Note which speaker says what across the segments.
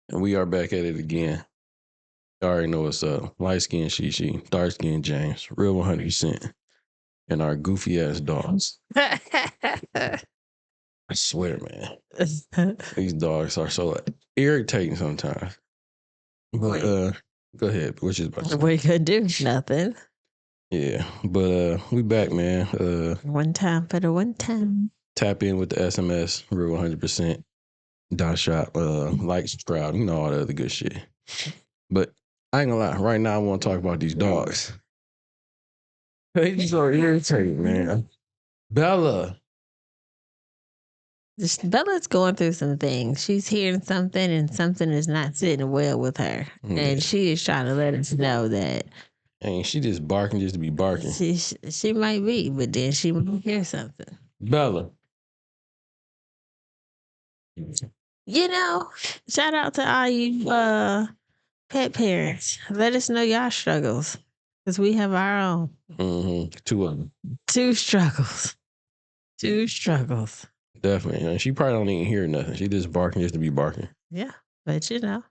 Speaker 1: And we are back at it again. You already know what's up. Light skin Shishi, dark skin James, real 100%, and our goofy ass dogs. I swear, man. These dogs are so irritating sometimes. But go ahead. What you about to say?
Speaker 2: We could do nothing.
Speaker 1: Yeah. But we back, man.
Speaker 2: One time for the one time.
Speaker 1: Tap in with the SMS, real 100%. Dot shop, like, subscribe, you know, all the other good shit. But I ain't gonna lie, right now I want to talk about these dogs. They so irritating, man. Bella.
Speaker 2: Bella's going through some things. She's hearing something and something is not sitting well with her.
Speaker 1: Yeah.
Speaker 2: And she is trying to let us know that
Speaker 1: Ain't she just barking just to be barking?
Speaker 2: She might be, but then she might hear something.
Speaker 1: Bella.
Speaker 2: You know, shout out to all you pet parents. Let us know y'all struggles. Because we have our own.
Speaker 1: Mm-hmm. Two of them.
Speaker 2: Two struggles.
Speaker 1: Definitely. And she probably don't even hear nothing. She just barking just to be barking.
Speaker 2: Yeah, but you know.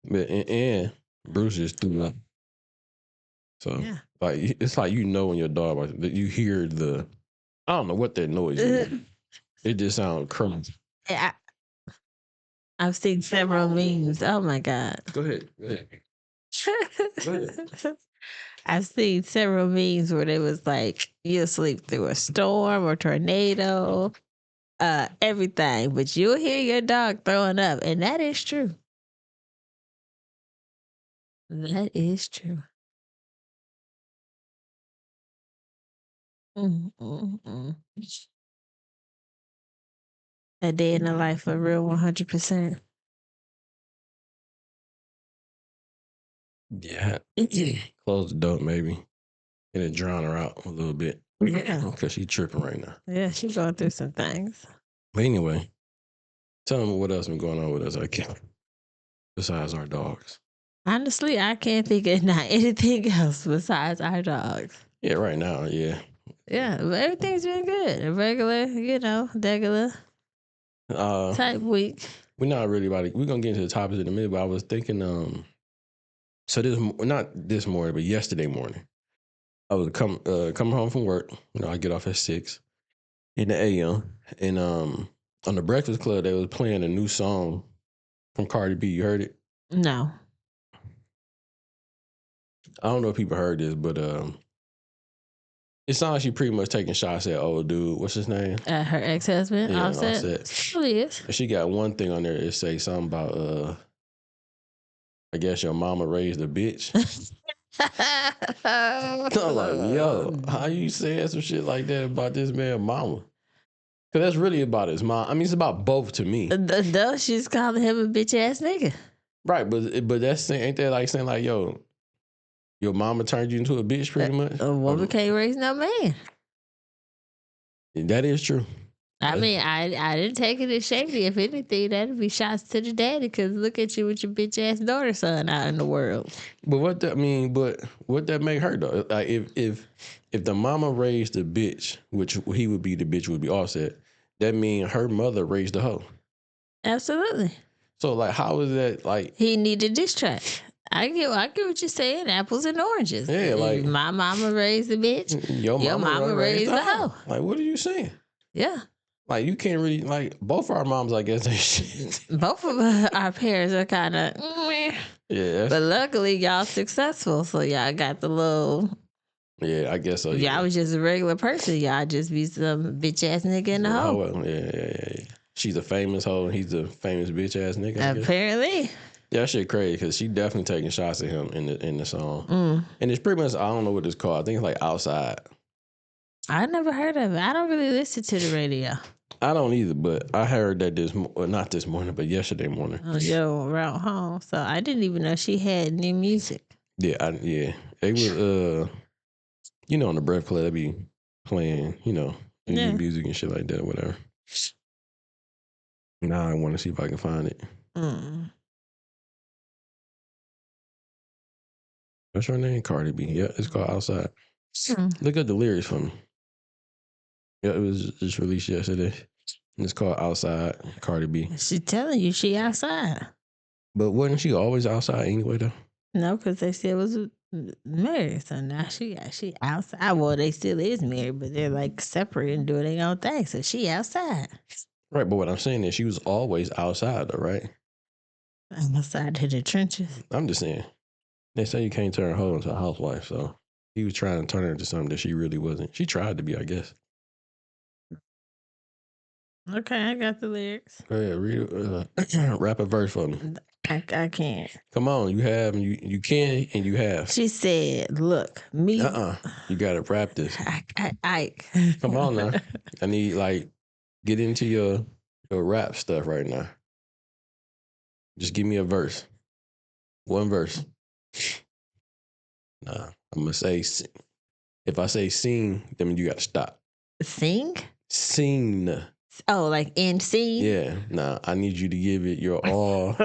Speaker 1: But and Bruce is too loud. So yeah. Like it's like you know when your dog you hear the I don't know what that noise is. It just sounds crazy.
Speaker 2: Yeah, I've seen several memes. Oh my God.
Speaker 1: Go ahead.
Speaker 2: I've seen several memes where they was like, you'll sleep through a storm or tornado, everything, but you'll hear your dog throwing up. And that is true. That is true. A day in the life of real 100%.
Speaker 1: Yeah. Close the door, maybe. And it drown her out a little bit.
Speaker 2: Yeah.
Speaker 1: Because she's tripping right now.
Speaker 2: Yeah, she's going through some things.
Speaker 1: But anyway, tell me what else been going on with us. I can't. Besides our dogs.
Speaker 2: Honestly, I can't think of not anything else besides our dogs.
Speaker 1: Yeah, right now, yeah.
Speaker 2: Yeah, but everything's been good. A regular, regular type week.
Speaker 1: We're not really about it. We're gonna get into the topics in a minute, but I was thinking, so not this morning, but yesterday morning. I was coming home from work. You know, I get off at 6 in the AM. And on the Breakfast Club, they was playing a new song from Cardi B. You heard it?
Speaker 2: No.
Speaker 1: I don't know if people heard this, but it sounds like she pretty much taking shots at old dude. What's his name?
Speaker 2: Her ex-husband,
Speaker 1: yeah,
Speaker 2: Offset. She is.
Speaker 1: She got one thing on there. It say something about I guess your mama raised a bitch. I'm like, yo, how you saying some shit like that about this man mama? Cause that's really about his mom. I mean, it's about both to me.
Speaker 2: No, she's calling him a bitch ass nigga.
Speaker 1: Right, but that's ain't that like saying like, yo, your mama turned you into a bitch pretty much?
Speaker 2: A woman can't raise no man.
Speaker 1: That is true.
Speaker 2: I mean, I didn't take it as shady. If anything, that'd be shots to the daddy. Because look at you with your bitch ass daughter son out in the world.
Speaker 1: But what that make her though? Like if the mama raised the bitch, which he would be the bitch would be Offset, that means her mother raised the hoe.
Speaker 2: Absolutely.
Speaker 1: So like, how is that like?
Speaker 2: He needed this track. I get what you're saying. Apples and oranges.
Speaker 1: Yeah, like
Speaker 2: my mama raised the bitch. Your mama raised the hoe.
Speaker 1: Like, what are you saying?
Speaker 2: Yeah.
Speaker 1: Like, you can't really, like, both our moms, I guess, they shit.
Speaker 2: Both of our parents are kind of,
Speaker 1: yeah.
Speaker 2: But luckily, y'all successful. So y'all got the little.
Speaker 1: Yeah, I guess so.
Speaker 2: Y'all was just a regular person. Y'all just be some bitch ass nigga in the hoe.
Speaker 1: Yeah. She's a famous hoe and he's a famous bitch ass nigga.
Speaker 2: Apparently.
Speaker 1: Yeah, that shit crazy because she definitely taking shots at him in the song. And it's pretty much, I don't know what it's called. I think it's like Outside.
Speaker 2: I never heard of it. I don't really listen to the radio.
Speaker 1: I don't either, but I heard that not this morning, but yesterday morning.
Speaker 2: Around home. So I didn't even know she had new music.
Speaker 1: Yeah, It was, on the Breath Club, they be playing, new music and shit like that or whatever. Now I want to see if I can find it. What's her name? Cardi B. Yeah, it's called Outside. Look at the lyrics for me. Yeah, it was just released yesterday. It's called Outside, Cardi B.
Speaker 2: She telling you she outside.
Speaker 1: But wasn't she always outside anyway, though?
Speaker 2: No, because they still was married. So now she outside. Well, they still is married, but they're like separate and doing their own thing. So she outside.
Speaker 1: Right, but what I'm saying is she was always outside, though, right?
Speaker 2: I'm outside to the trenches.
Speaker 1: I'm just saying. They say you can't turn a hoe into a housewife, so he was trying to turn her into something that she really wasn't. She tried to be, I guess.
Speaker 2: Okay, I got the lyrics.
Speaker 1: Go ahead, read, rap a verse for me.
Speaker 2: I can't.
Speaker 1: Come on, you have, and you can, and you have.
Speaker 2: She said, "Look, me."
Speaker 1: You gotta rap this.
Speaker 2: I
Speaker 1: Come on now. I need get into your rap stuff right now. Just give me a verse. One verse. Nah, I'm gonna say. If I say sing, then you gotta stop.
Speaker 2: Sing.
Speaker 1: Sing.
Speaker 2: Oh, like in scene?
Speaker 1: Yeah. Nah, I need you to give it your all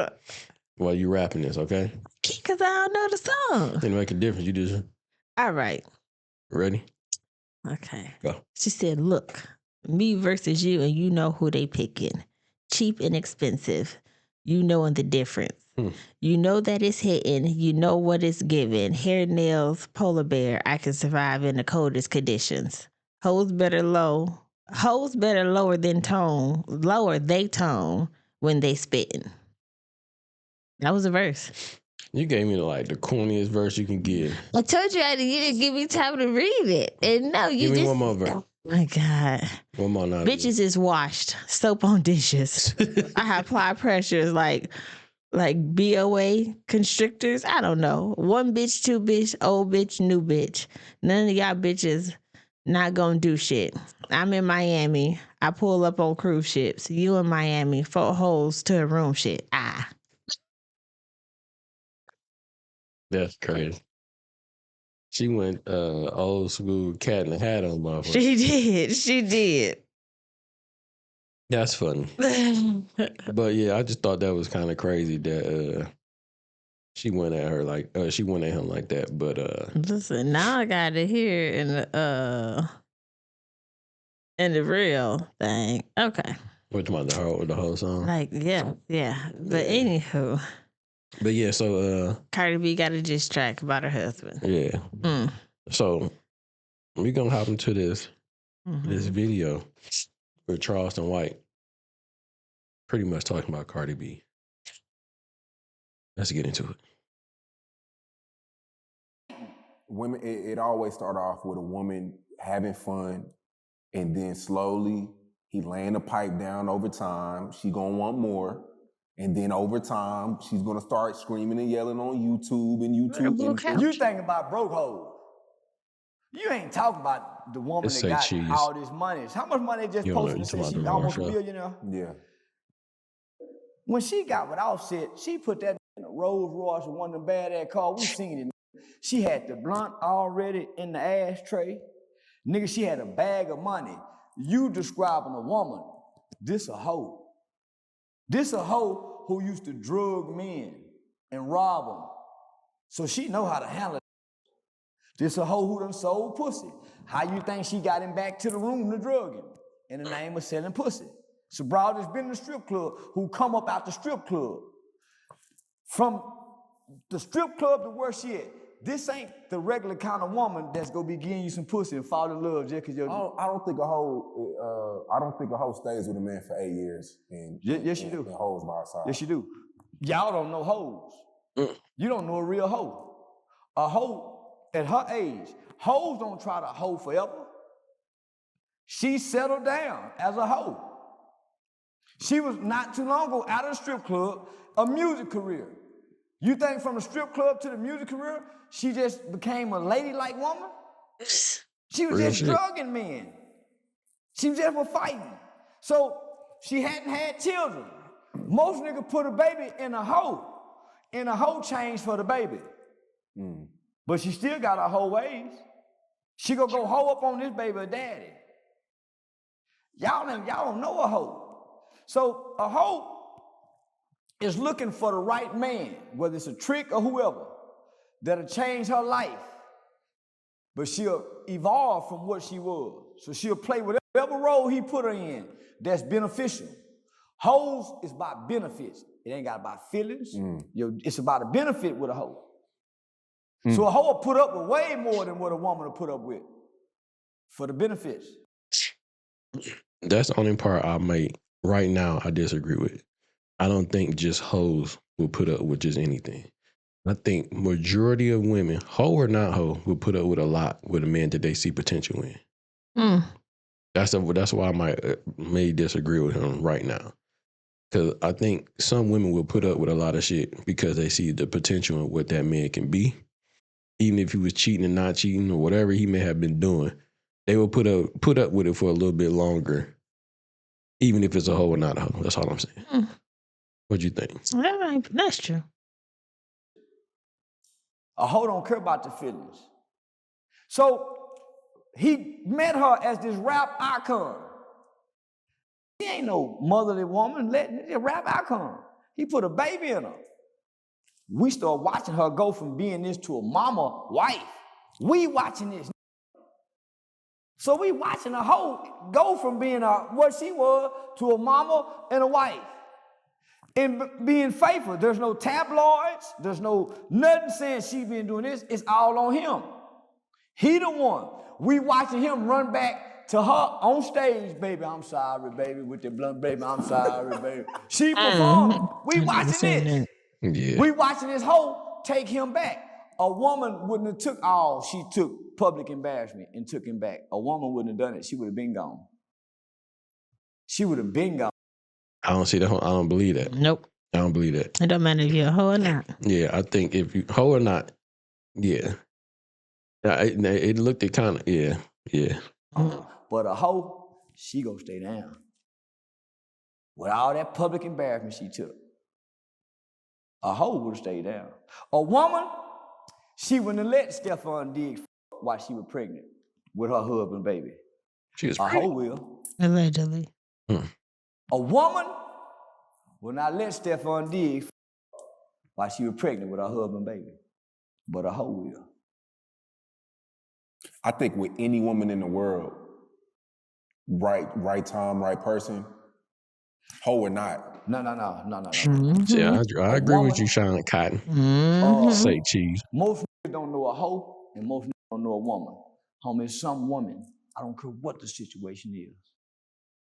Speaker 1: while you rapping this, okay?
Speaker 2: Because I don't know the song.
Speaker 1: Didn't make a difference. You just.
Speaker 2: All right.
Speaker 1: Ready?
Speaker 2: Okay.
Speaker 1: Go.
Speaker 2: She said, "Look, me versus you, and you know who they picking. Cheap and expensive. You knowing the difference. You know that it's hitting. You know what it's giving. Hair, nails, polar bear. I can survive in the coldest conditions. Hoes better lower they tone when they spitting." That was a verse.
Speaker 1: You gave me the corniest verse you can give.
Speaker 2: I told you you didn't give me time to read it. And no, you
Speaker 1: give me
Speaker 2: just...
Speaker 1: one more verse.
Speaker 2: Oh my God.
Speaker 1: One more now.
Speaker 2: Bitches is washed. Soap on dishes. I apply pressures like BOA constrictors. I don't know. One bitch, two bitch, old bitch, new bitch. None of y'all bitches not gonna do shit. I'm in Miami. I pull up on cruise ships. You in Miami. 4 holes to a room shit.
Speaker 1: That's crazy. She went old school Cat in the Hat on motherfucker.
Speaker 2: She did.
Speaker 1: That's funny. But yeah, I just thought that was kind of crazy that she went at her she went at him like that. But
Speaker 2: listen, now I got to hear in the real thing. Okay.
Speaker 1: Which one, the whole song?
Speaker 2: Yeah. But anywho.
Speaker 1: But yeah, so
Speaker 2: Cardi B got a diss track about her husband.
Speaker 1: Yeah. So we're gonna hop into this video with Charleston White, pretty much talking about Cardi B. Let's get into it.
Speaker 3: Women, it always start off with a woman having fun, and then slowly he laying the pipe down over time. She gonna want more. And then over time, she's gonna start screaming and yelling on YouTube and YouTube.
Speaker 4: You think about broke hoes. You ain't talking about the woman that got
Speaker 1: cheese.
Speaker 4: all this money. How much money they just posted and said she almost a billionaire?
Speaker 3: Yeah.
Speaker 4: When she got with Offset, she put that in a Rolls Royce, one of them badass cars. We seen it. She had the blunt already in the ashtray. Nigga, she had a bag of money. You describing a woman, this a hoe. This a hoe who used to drug men and rob them. So she know how to handle it. This a hoe who done sold pussy. How you think she got him back to the room to drug him? In the name of selling pussy. So broad that's been in the strip club who come up out the strip club. From the strip club to where she at. This ain't the regular kind of woman that's gonna be giving you some pussy and fall in love just cause you're...
Speaker 3: I don't think a hoe stays with a man for 8 years.
Speaker 4: Yes, you do.
Speaker 3: And hoes by her side.
Speaker 4: Yes, you do. Y'all don't know hoes. You don't know a real hoe. A hoe at her age, hoes don't try to hoe forever. She settled down as a hoe. She was not too long ago out of the strip club, a music career. You think from the strip club to the music career, she just became a ladylike woman? She was just drugging men. She was just for fighting. So she hadn't had children. Most niggas put a baby in a hoe. In a hoe change for the baby. But she still got her hoe ways. She gonna go hoe up on this baby or daddy. Y'all don't know a hoe. So a hoe is looking for the right man, whether it's a trick or whoever, that'll change her life. But she'll evolve from what she was. So she'll play whatever role he put her in that's beneficial. Hoes is about benefits. It ain't got about feelings. It's about a benefit with a hoe. So a hoe will put up with way more than what a woman will put up with for the benefits.
Speaker 1: That's the only part I might right now I disagree with. I don't think just hoes will put up with just anything. I think majority of women, hoe or not hoe, will put up with a lot with a man that they see potential in. That's why I may disagree with him right now. Because I think some women will put up with a lot of shit because they see the potential in what that man can be. Even if he was cheating and not cheating or whatever he may have been doing, they will put up with it for a little bit longer, even if it's a hoe or not a hoe. That's all I'm saying. What do you think?
Speaker 2: That's true.
Speaker 4: A hoe don't care about the feelings. So he met her as this rap icon. He ain't no motherly woman, letting a rap icon. He put a baby in her. We start watching her go from being this to a mama wife. We watching this. So we watching a hoe go from being what she was to a mama and a wife. And being faithful. There's no tabloids. There's no nothing saying she been doing this. It's all on him. He the one. We watching him run back to her on stage, baby, I'm sorry, baby, with the blunt, baby, I'm sorry, baby. She performing. We watching this.
Speaker 1: Yeah.
Speaker 4: We watching this hoe take him back. A woman wouldn't have took all she took public embarrassment and took him back. A woman wouldn't have done it. She would have been gone. She would have been gone.
Speaker 1: I don't see that. I don't believe that.
Speaker 2: Nope.
Speaker 1: I don't believe that.
Speaker 2: It don't matter if you're a hoe or not.
Speaker 1: Yeah, I think if you hoe or not, yeah. It looked at kind of, yeah.
Speaker 4: But a hoe, she gonna stay down. With all that public embarrassment she took. A hoe would have stayed down. A woman, she wouldn't have let Stephon Diggs while she was pregnant with her husband, baby.
Speaker 1: She was
Speaker 4: a hoe will.
Speaker 2: Allegedly.
Speaker 4: A woman will not let Stephon Diggs while she was pregnant with her husband, baby. But a hoe will.
Speaker 3: I think with any woman in the world, right time, right person, hoe or not.
Speaker 4: No.
Speaker 1: See, I agree with you, Sean Cotton. Say cheese.
Speaker 4: Most niggas don't know a hoe, and most niggas don't know a woman. Homie, some woman, I don't care what the situation is,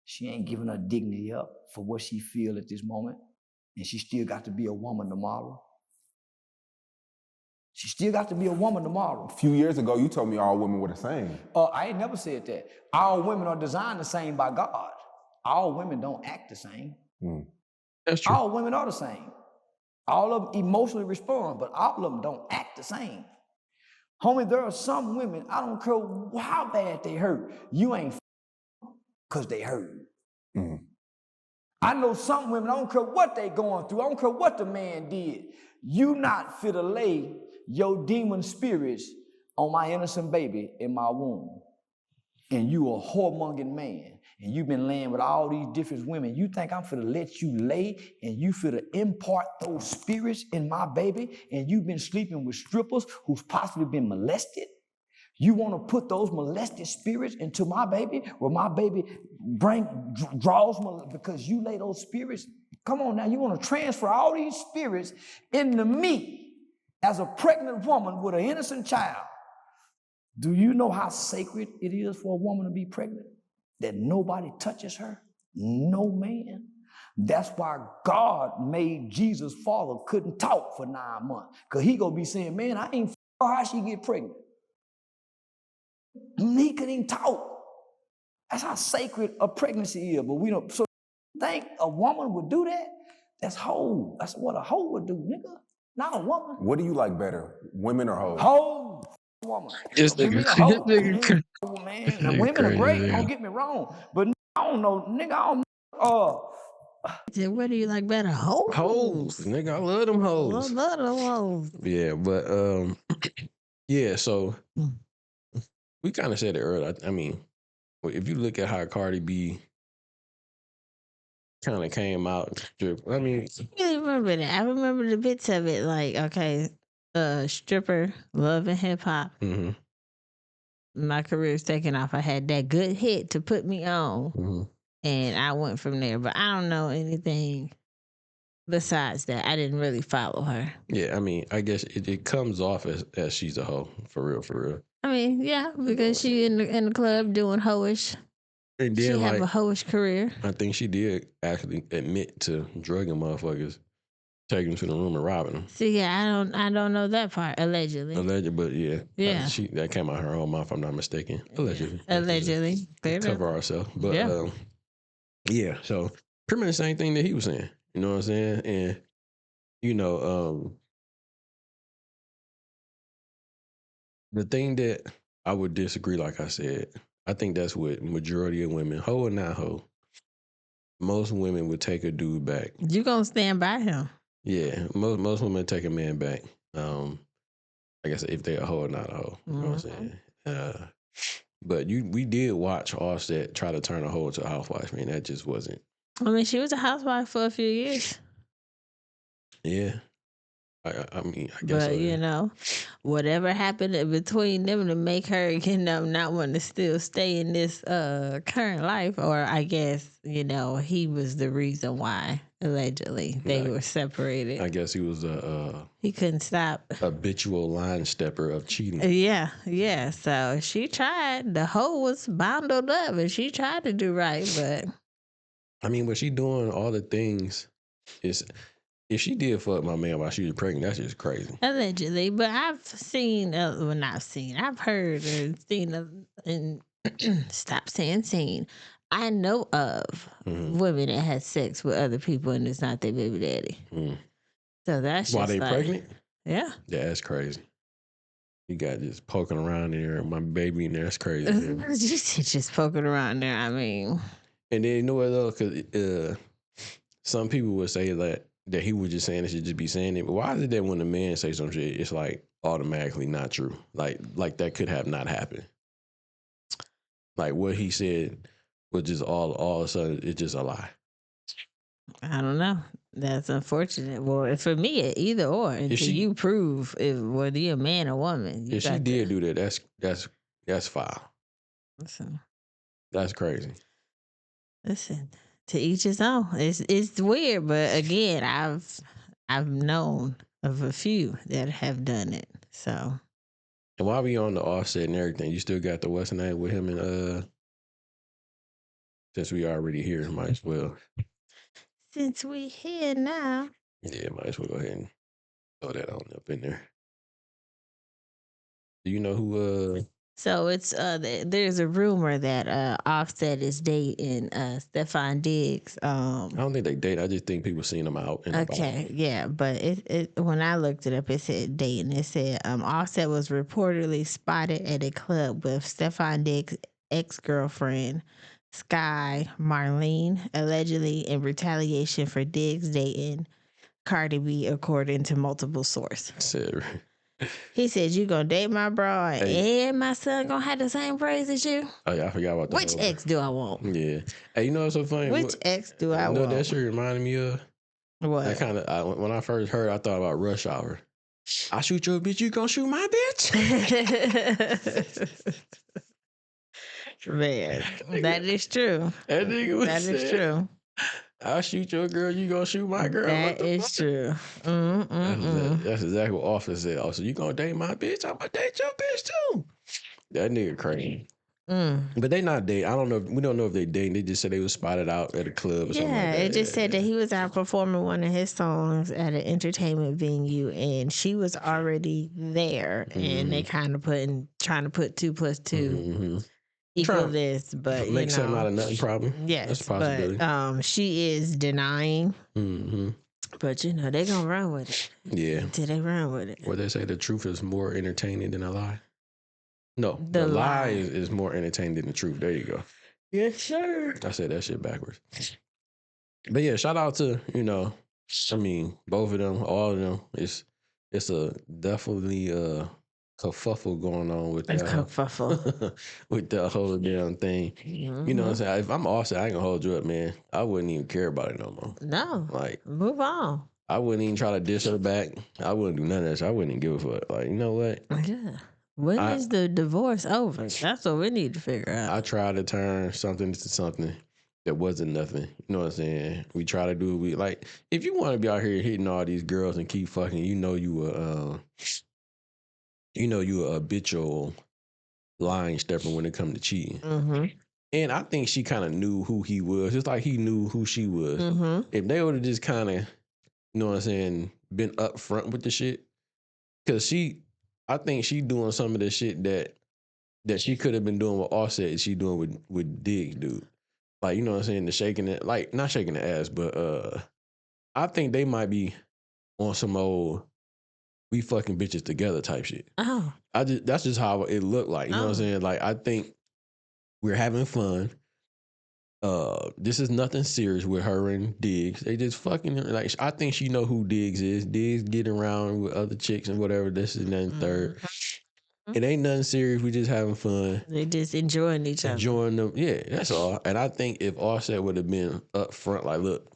Speaker 4: she ain't giving her dignity up for what she feel at this moment, and she still got to be a woman tomorrow. She still got to be a woman tomorrow.
Speaker 3: A few years ago, you told me all women were the same.
Speaker 4: I ain't never said that. All women are designed the same by God. All women don't act the same.
Speaker 1: That's true.
Speaker 4: All women are the same. All of them emotionally respond, but all of them don't act the same. Homie, there are some women, I don't care how bad they hurt, you ain't because they hurt. I know some women, I don't care what they going through, I don't care what the man did, you not fit to lay your demon spirits on my innocent baby in my womb. And you a whoremongering man, and you've been laying with all these different women. You think I'm finna let you lay, and you finna impart those spirits in my baby, and you've been sleeping with strippers who's possibly been molested? You want to put those molested spirits into my baby, where my baby draws because you lay those spirits? Come on now, you want to transfer all these spirits into me as a pregnant woman with an innocent child. Do you know how sacred it is for a woman to be pregnant? That nobody touches her? No man. That's why God made Jesus' father couldn't talk for 9 months. Because he gonna be saying, man, I ain't how she get pregnant. He couldn't even talk. That's how sacred a pregnancy is. But we don't, so think a woman would do that? That's hoe. That's what a hoe would do, nigga. Not a woman.
Speaker 3: What do you like better, women or hoes?
Speaker 4: Hoe. Woman.
Speaker 1: This
Speaker 4: Give me a
Speaker 1: nigga.
Speaker 4: hoe. Man. Now, women are great, don't get me wrong. But I don't know, nigga, I don't
Speaker 2: What do you like better? Hoes.
Speaker 1: Hoes. Nigga, I love them hoes.
Speaker 2: I love them hoes.
Speaker 1: Yeah, but yeah, so we kind of said it earlier. I mean, if you look at how Cardi B kind of came out, I mean,
Speaker 2: I really remember that. I remember the bits of it. Like, okay, stripper, love and hip hop, my career's taking off. I had that good hit to put me on,
Speaker 1: Mm-hmm.
Speaker 2: and I went from there. But I don't know anything besides that. I didn't really follow her.
Speaker 1: Yeah, I mean, I guess it comes off as she's a hoe, for real, for real.
Speaker 2: I mean, yeah, because she in the club doing hoish.
Speaker 1: And
Speaker 2: She
Speaker 1: then,
Speaker 2: have
Speaker 1: like,
Speaker 2: a hoish career.
Speaker 1: I think she did actually admit to drugging motherfuckers, taking them to the room and robbing them.
Speaker 2: See, yeah, I don't know that part. Allegedly.
Speaker 1: Alleged, but yeah,
Speaker 2: Yeah.
Speaker 1: that came out her own mouth. If I'm not mistaken. Allegedly.
Speaker 2: Allegedly.
Speaker 1: Cover ourselves, but
Speaker 2: Yeah.
Speaker 1: yeah. So pretty much the same thing that he was saying. You know what I'm saying? And you know, the thing that I would disagree, like I said, I think that's what majority of women, hoe or not hoe, most women would take a dude back.
Speaker 2: You gonna stand by him?
Speaker 1: Yeah, most women take a man back. Like I said, if they're a hoe or not a hoe. You know what I'm saying? But we did watch Offset try to turn a hoe into a housewife. Man, that just wasn't.
Speaker 2: I mean, she was a housewife for a few years.
Speaker 1: Yeah. I mean, I guess
Speaker 2: But
Speaker 1: so, yeah.
Speaker 2: you know, whatever happened in between them to make her, you know, not want to still stay in this current life, or I guess, you know, he was the reason why allegedly they were separated.
Speaker 1: I guess he was
Speaker 2: he couldn't stop
Speaker 1: habitual line stepper of cheating.
Speaker 2: Yeah. So she tried. The hoe was bundled up, and she tried to do right, but
Speaker 1: I mean, was she doing all the things? If she did fuck my man while she was pregnant, that's just crazy.
Speaker 2: Allegedly, but I've seen, I've heard or seen, and stop saying seen. I know of women that had sex with other people and it's not their baby daddy. So that's
Speaker 1: while
Speaker 2: just
Speaker 1: they
Speaker 2: like,
Speaker 1: pregnant?
Speaker 2: Yeah.
Speaker 1: Yeah, that's crazy. You got just poking around in there, my baby in there. That's crazy.
Speaker 2: You said just poking around there. I mean,
Speaker 1: and then you know what though? Because some people would say that he was just saying it, should just be saying it. But why is it that when a man say some shit, it's like automatically not true? Like that could have not happened. Like what he said was just all of a sudden it's just a lie.
Speaker 2: I don't know. That's unfortunate. Well, for me, either or until you prove whether you're a man or woman.
Speaker 1: If she did do that, that's foul.
Speaker 2: Listen,
Speaker 1: that's crazy.
Speaker 2: Listen, to each his own. It's weird, but again, I've known of a few that have done it. So,
Speaker 1: and while we on the Offset and everything, you still got the Western night with him and since we already here, might as well.
Speaker 2: Since we here now,
Speaker 1: yeah, might as well go ahead and throw that on up in there. Do you know who?
Speaker 2: So it's there's a rumor that Offset is dating Stefan Diggs.
Speaker 1: I don't think they date. I just think people seen them out.
Speaker 2: Okay, yeah, but it when I looked it up, it said dating. It said Offset was reportedly spotted at a club with Stefan Diggs' ex-girlfriend Sky Marlene, allegedly in retaliation for Diggs dating Cardi B, according to multiple sources. He said, "You gonna date my bro and my son gonna have the same praise as you?"
Speaker 1: Oh yeah, I forgot about that.
Speaker 2: Which ex do I want?
Speaker 1: Yeah. Hey, you know what's so funny?
Speaker 2: Which ex do I want?
Speaker 1: That shit reminded me of
Speaker 2: what?
Speaker 1: That kind of when I first heard, I thought about Rush Hour. I shoot your bitch, you gonna shoot my bitch?
Speaker 2: Man, that is true.
Speaker 1: That nigga
Speaker 2: that is true.
Speaker 1: I'll shoot your girl, you gonna shoot my girl.
Speaker 2: That is true.
Speaker 1: That's exactly what Office said. Also, you gonna date my bitch? I'm gonna date your bitch too. That nigga crazy. But they not dating. I don't know. We don't know if they dating. They just said they was spotted out at a club or something like that.
Speaker 2: It just said that he was out performing one of his songs at an entertainment venue, and she was already there, and they kind of trying to put 2 + 2 equal this, but
Speaker 1: make something out of nothing. Probably.
Speaker 2: Yes,
Speaker 1: that's a possibility.
Speaker 2: But she is denying. But you know they gonna run with it.
Speaker 1: Yeah,
Speaker 2: until they run with it.
Speaker 1: Where they say the truth is more entertaining than a lie. No, the lie is more entertaining than the truth. There you go.
Speaker 2: Yes, sir.
Speaker 1: I said that shit backwards. But yeah, shout out to, I mean, both of them, all of them. It's a definitely kerfuffle going on with that.
Speaker 2: Kerfuffle.
Speaker 1: with that whole damn thing. You know what I'm saying? If I'm Offset, I ain't gonna hold you up, man. I wouldn't even care about it no more.
Speaker 2: No.
Speaker 1: Like,
Speaker 2: move on.
Speaker 1: I wouldn't even try to diss her back. I wouldn't do none of that shit. I wouldn't even give a fuck. Like, you know what?
Speaker 2: Yeah. When is the divorce over? That's what we need to figure out.
Speaker 1: I tried to turn something into something that wasn't nothing. You know what I'm saying? We try to do it. Like, if you want to be out here hitting all these girls and keep fucking, you know you a habitual line stepper when it comes to cheating.
Speaker 2: Mm-hmm.
Speaker 1: And I think she kind of knew who he was, just like he knew who she was.
Speaker 2: Mm-hmm.
Speaker 1: If they would have just kind of, you know what I'm saying, been upfront with the shit, because I think she doing some of the shit that she could have been doing with Offset, she doing with Diggs, dude. Like, you know what I'm saying, the shaking it, like not shaking the ass, but I think they might be on some old we fucking bitches together type shit.
Speaker 2: Oh.
Speaker 1: That's just how it looked like. You know what I'm saying? Like, I think we're having fun. This is nothing serious with her and Diggs. They just fucking, like, I think she know who Diggs is. Diggs getting around with other chicks and whatever. This is nothing third. It ain't nothing serious. We just having fun.
Speaker 2: They just enjoying each other.
Speaker 1: Enjoying them. Yeah, that's all. And I think if Offset would have been up front, like, look,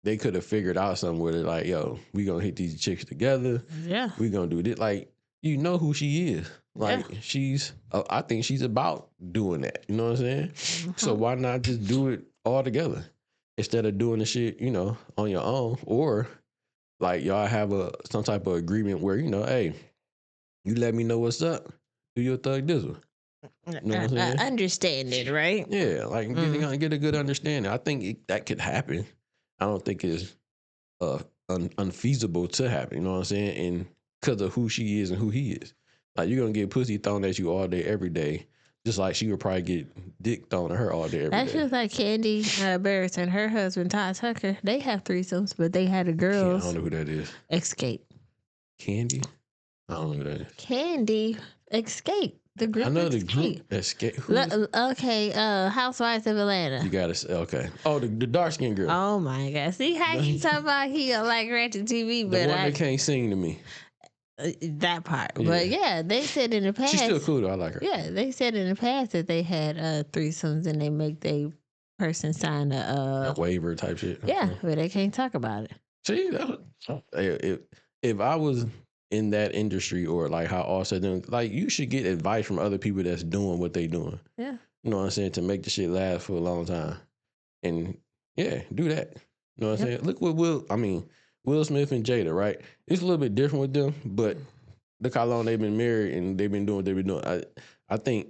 Speaker 1: they could have figured out something with it. Like, yo, we gonna hit these chicks together.
Speaker 2: Yeah.
Speaker 1: We gonna do this. Like, you know who she is. Like, she's, I think she's about doing that. You know what I'm saying?
Speaker 2: Mm-hmm.
Speaker 1: So why not just do it all together instead of doing the shit, you know, on your own? Or like y'all have some type of agreement where, you know, hey, you let me know what's up. Do your thug dizzle. You know what I'm saying?
Speaker 2: Understand it, right?
Speaker 1: Yeah, like get a good understanding. I think that could happen. I don't think it's unfeasible to happen. You know what I'm saying? And because of who she is and who he is, like, you're gonna get pussy thrown at you all day, every day, just like she would probably get dick thrown at her all day, every day.
Speaker 2: That's just like Candy Barrett and her husband Todd Tucker. They have threesomes, but they had a girls.
Speaker 1: I don't know who that is.
Speaker 2: Escape.
Speaker 1: Candy? I don't know who that is.
Speaker 2: Candy Escape. The group.
Speaker 1: I know
Speaker 2: Escape.
Speaker 1: the group Escape.
Speaker 2: Okay, Housewives of Atlanta.
Speaker 1: You gotta say, okay. Oh, the dark skinned girl.
Speaker 2: Oh my God! See how you talking about he like Ratchet TV,
Speaker 1: The
Speaker 2: but
Speaker 1: one that can't sing to me.
Speaker 2: That part. Yeah. But yeah, they said in the past.
Speaker 1: She's still cool though. I like her.
Speaker 2: Yeah, they said in the past that they had threesomes and they make they person sign a
Speaker 1: waiver type shit.
Speaker 2: Yeah, but they can't talk about it.
Speaker 1: See, if I was in that industry, or like how Offset doing, like, you should get advice from other people that's doing what they doing.
Speaker 2: Yeah.
Speaker 1: You know what I'm saying? To make the shit last for a long time. And yeah, do that. You know what I'm saying? Look what Will Smith and Jada, right? It's a little bit different with them, but look how long they've been married and they've been doing what they've been doing. I think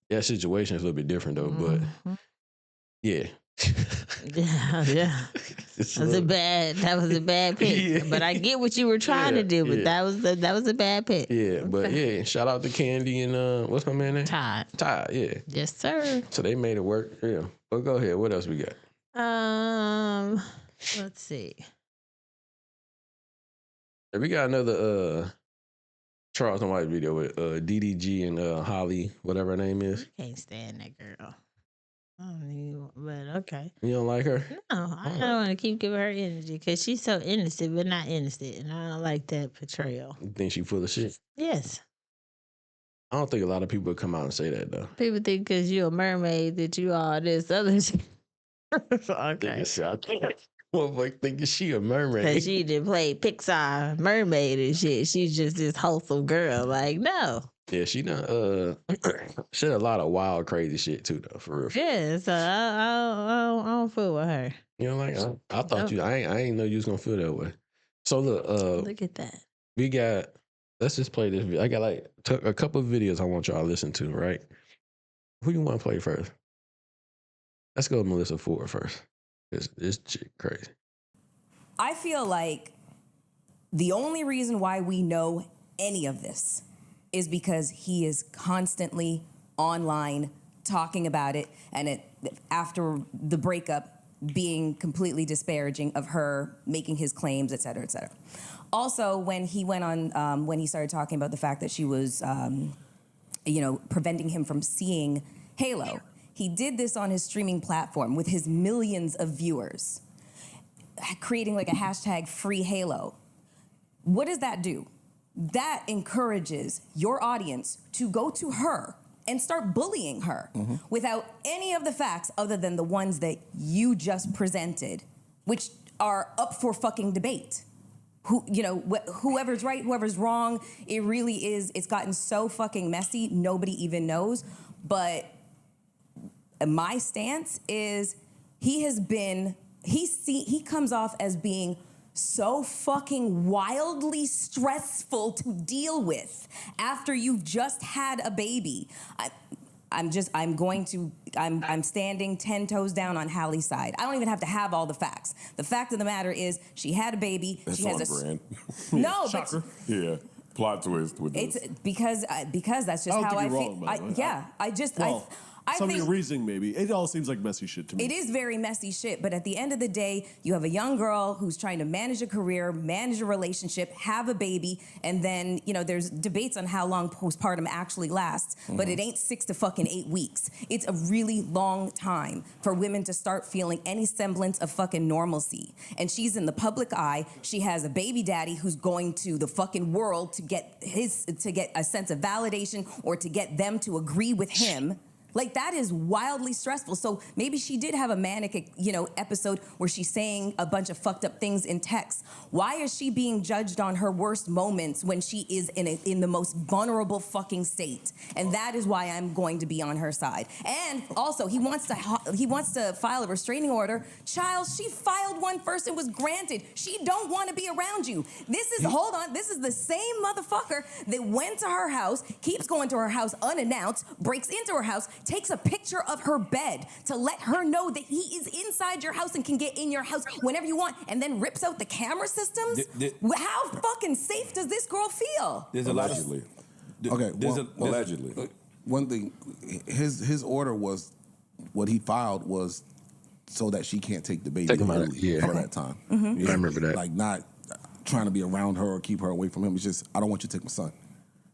Speaker 1: that situation is a little bit different though, but yeah.
Speaker 2: yeah. That was a bad pick. Yeah. But I get what you were trying to do, but that was a bad pick.
Speaker 1: Yeah, okay. But yeah, shout out to Candy and what's my man name?
Speaker 2: Todd,
Speaker 1: yeah.
Speaker 2: Yes, sir.
Speaker 1: So they made it work. Yeah. But go ahead. What else we got?
Speaker 2: Let's see.
Speaker 1: We got another Charleston White video with DDG and Holly, whatever her name is.
Speaker 2: I can't stand that girl. But okay.
Speaker 1: You don't like her?
Speaker 2: No, I don't want to keep giving her energy because she's so innocent, but not innocent, and I don't like that portrayal.
Speaker 1: You think she full of shit?
Speaker 2: Yes.
Speaker 1: I don't think a lot of people would come out and say that though.
Speaker 2: People think because you're a mermaid that you all this other shit.
Speaker 1: Okay. Motherfucker thinking she a mermaid.
Speaker 2: Because she didn't play Pixar mermaid and shit. She's just this wholesome girl. Like, no.
Speaker 1: Yeah, she done she did a lot of wild, crazy shit too, though, for real.
Speaker 2: Yeah, so I don't fool with her.
Speaker 1: You know, like I thought I ain't know you was gonna feel that way. So
Speaker 2: look at that.
Speaker 1: We got. Let's just play this video. I got like a couple of videos I want y'all to listen to. Right? Who you want to play first? Let's go with Melissa Ford first. This chick crazy.
Speaker 5: I feel like the only reason why we know any of this is because he is constantly online talking about it, and after the breakup being completely disparaging of her, making his claims, et cetera, et cetera. Also, when he went on, when he started talking about the fact that she was, preventing him from seeing Halo, he did this on his streaming platform with his millions of viewers, creating like a hashtag free Halo. What does that do? That encourages your audience to go to her and start bullying her without any of the facts other than the ones that you just presented, which are up for fucking debate. whoever's right, whoever's wrong. It really is. It's gotten so fucking messy. Nobody even knows. But my stance is he comes off as being so fucking wildly stressful to deal with after you've just had a baby. I'm standing 10 toes down on Hallie's side. I don't even have to have all the facts. The fact of the matter is she had a baby.
Speaker 6: That's
Speaker 5: she has
Speaker 6: on brand.
Speaker 5: No,
Speaker 6: Shocker. Yeah. Plot twist with this.
Speaker 5: It's because that's just
Speaker 7: I don't
Speaker 5: how
Speaker 7: think
Speaker 5: I
Speaker 7: you're
Speaker 5: feel.
Speaker 7: wrong, by the way.
Speaker 5: I
Speaker 7: Some of
Speaker 5: think
Speaker 7: your reasoning, maybe. It all seems like messy shit to me.
Speaker 5: it is very messy shit, but at the end of the day, you have a young girl who's trying to manage a career, manage a relationship, have a baby, and then, there's debates on how long postpartum actually lasts, but it ain't 6 to fucking 8 weeks. It's a really long time for women to start feeling any semblance of fucking normalcy. And she's in the public eye. She has a baby daddy who's going to the fucking world to get a sense of validation or to get them to agree with him. Like, that is wildly stressful. So maybe she did have a manic, episode where she's saying a bunch of fucked up things in text. Why is she being judged on her worst moments when she is in the most vulnerable fucking state? And that is why I'm going to be on her side. And also, he wants to file a restraining order. Child, she filed one first and was granted. She don't want to be around you. This is the same motherfucker that went to her house, keeps going to her house unannounced, breaks into her house, takes a picture of her bed to let her know that he is inside your house and can get in your house whenever you want, and then rips out the camera systems? How fucking safe does this girl feel?
Speaker 6: There's allegedly. Allegedly.
Speaker 3: One thing, his order was, what he filed was so that she can't take the baby
Speaker 1: Take him out,
Speaker 3: for that time.
Speaker 1: I remember that.
Speaker 3: Like, not trying to be around her or keep her away from him. It's just, I don't want you to take my son.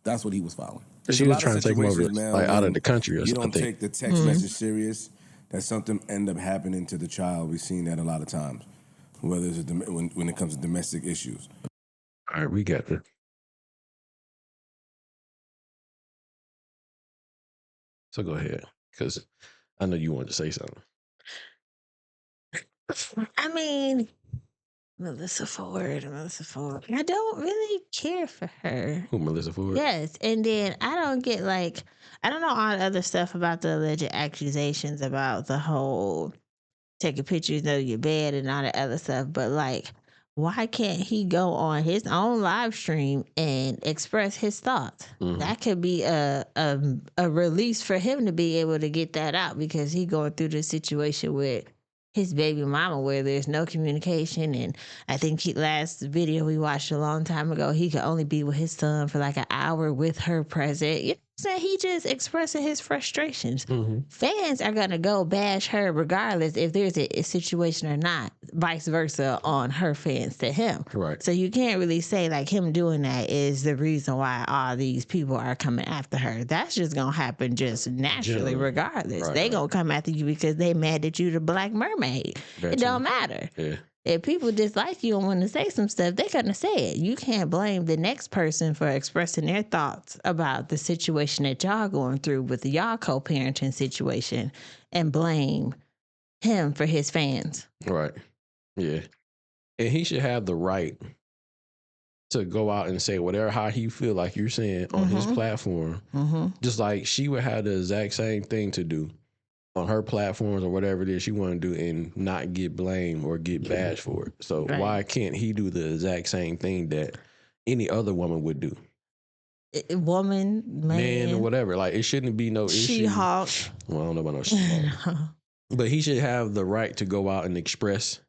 Speaker 3: That's what he was filing.
Speaker 1: She was trying to take him over, out of the country or
Speaker 6: you
Speaker 1: something.
Speaker 6: You don't take the text message serious, that something end up happening to the child. We've seen that a lot of times, whether it's when it comes to domestic issues.
Speaker 1: All right, we got this. So go ahead, because I know you wanted to say something.
Speaker 2: I mean, Melissa Ford. I don't really care for her.
Speaker 1: Who, Melissa Ford?
Speaker 2: Yes, and then I don't know all the other stuff about the alleged accusations about the whole taking pictures of your bed and all that other stuff, but like, why can't he go on his own live stream and express his thoughts? That could be a release for him to be able to get that out, because he going through this situation with his baby mama where there's no communication. And I think last video we watched a long time ago, he could only be with his son for like an hour with her present. You know what I'm saying? He just expressing his frustrations. Fans are going to go bash her regardless if there's a situation or not, vice versa on her fans to him.
Speaker 1: Right.
Speaker 2: So you can't really say like him doing that is the reason why all these people are coming after her. That's just going to happen just naturally regardless.
Speaker 1: Right,
Speaker 2: they going to come after you because they mad at you, the Black Mermaid. It don't matter.
Speaker 1: Yeah.
Speaker 2: If people dislike you and want to say some stuff, they're going to say it. You can't blame the next person for expressing their thoughts about the situation that y'all going through with the y'all co-parenting situation and blame him for his fans.
Speaker 1: Right. Yeah. And he should have the right to go out and say whatever, how he feel, like you're saying, on his platform. Just like she would have the exact same thing to do on her platforms or whatever it is she want to do and not get blamed or get bashed for it. So why can't he do the exact same thing that any other woman would do?
Speaker 2: Woman, man,
Speaker 1: or whatever. Like, it shouldn't be no issue.
Speaker 2: She-Hulk.
Speaker 1: Well, I don't know about no She-Hulk. But he should have the right to go out and express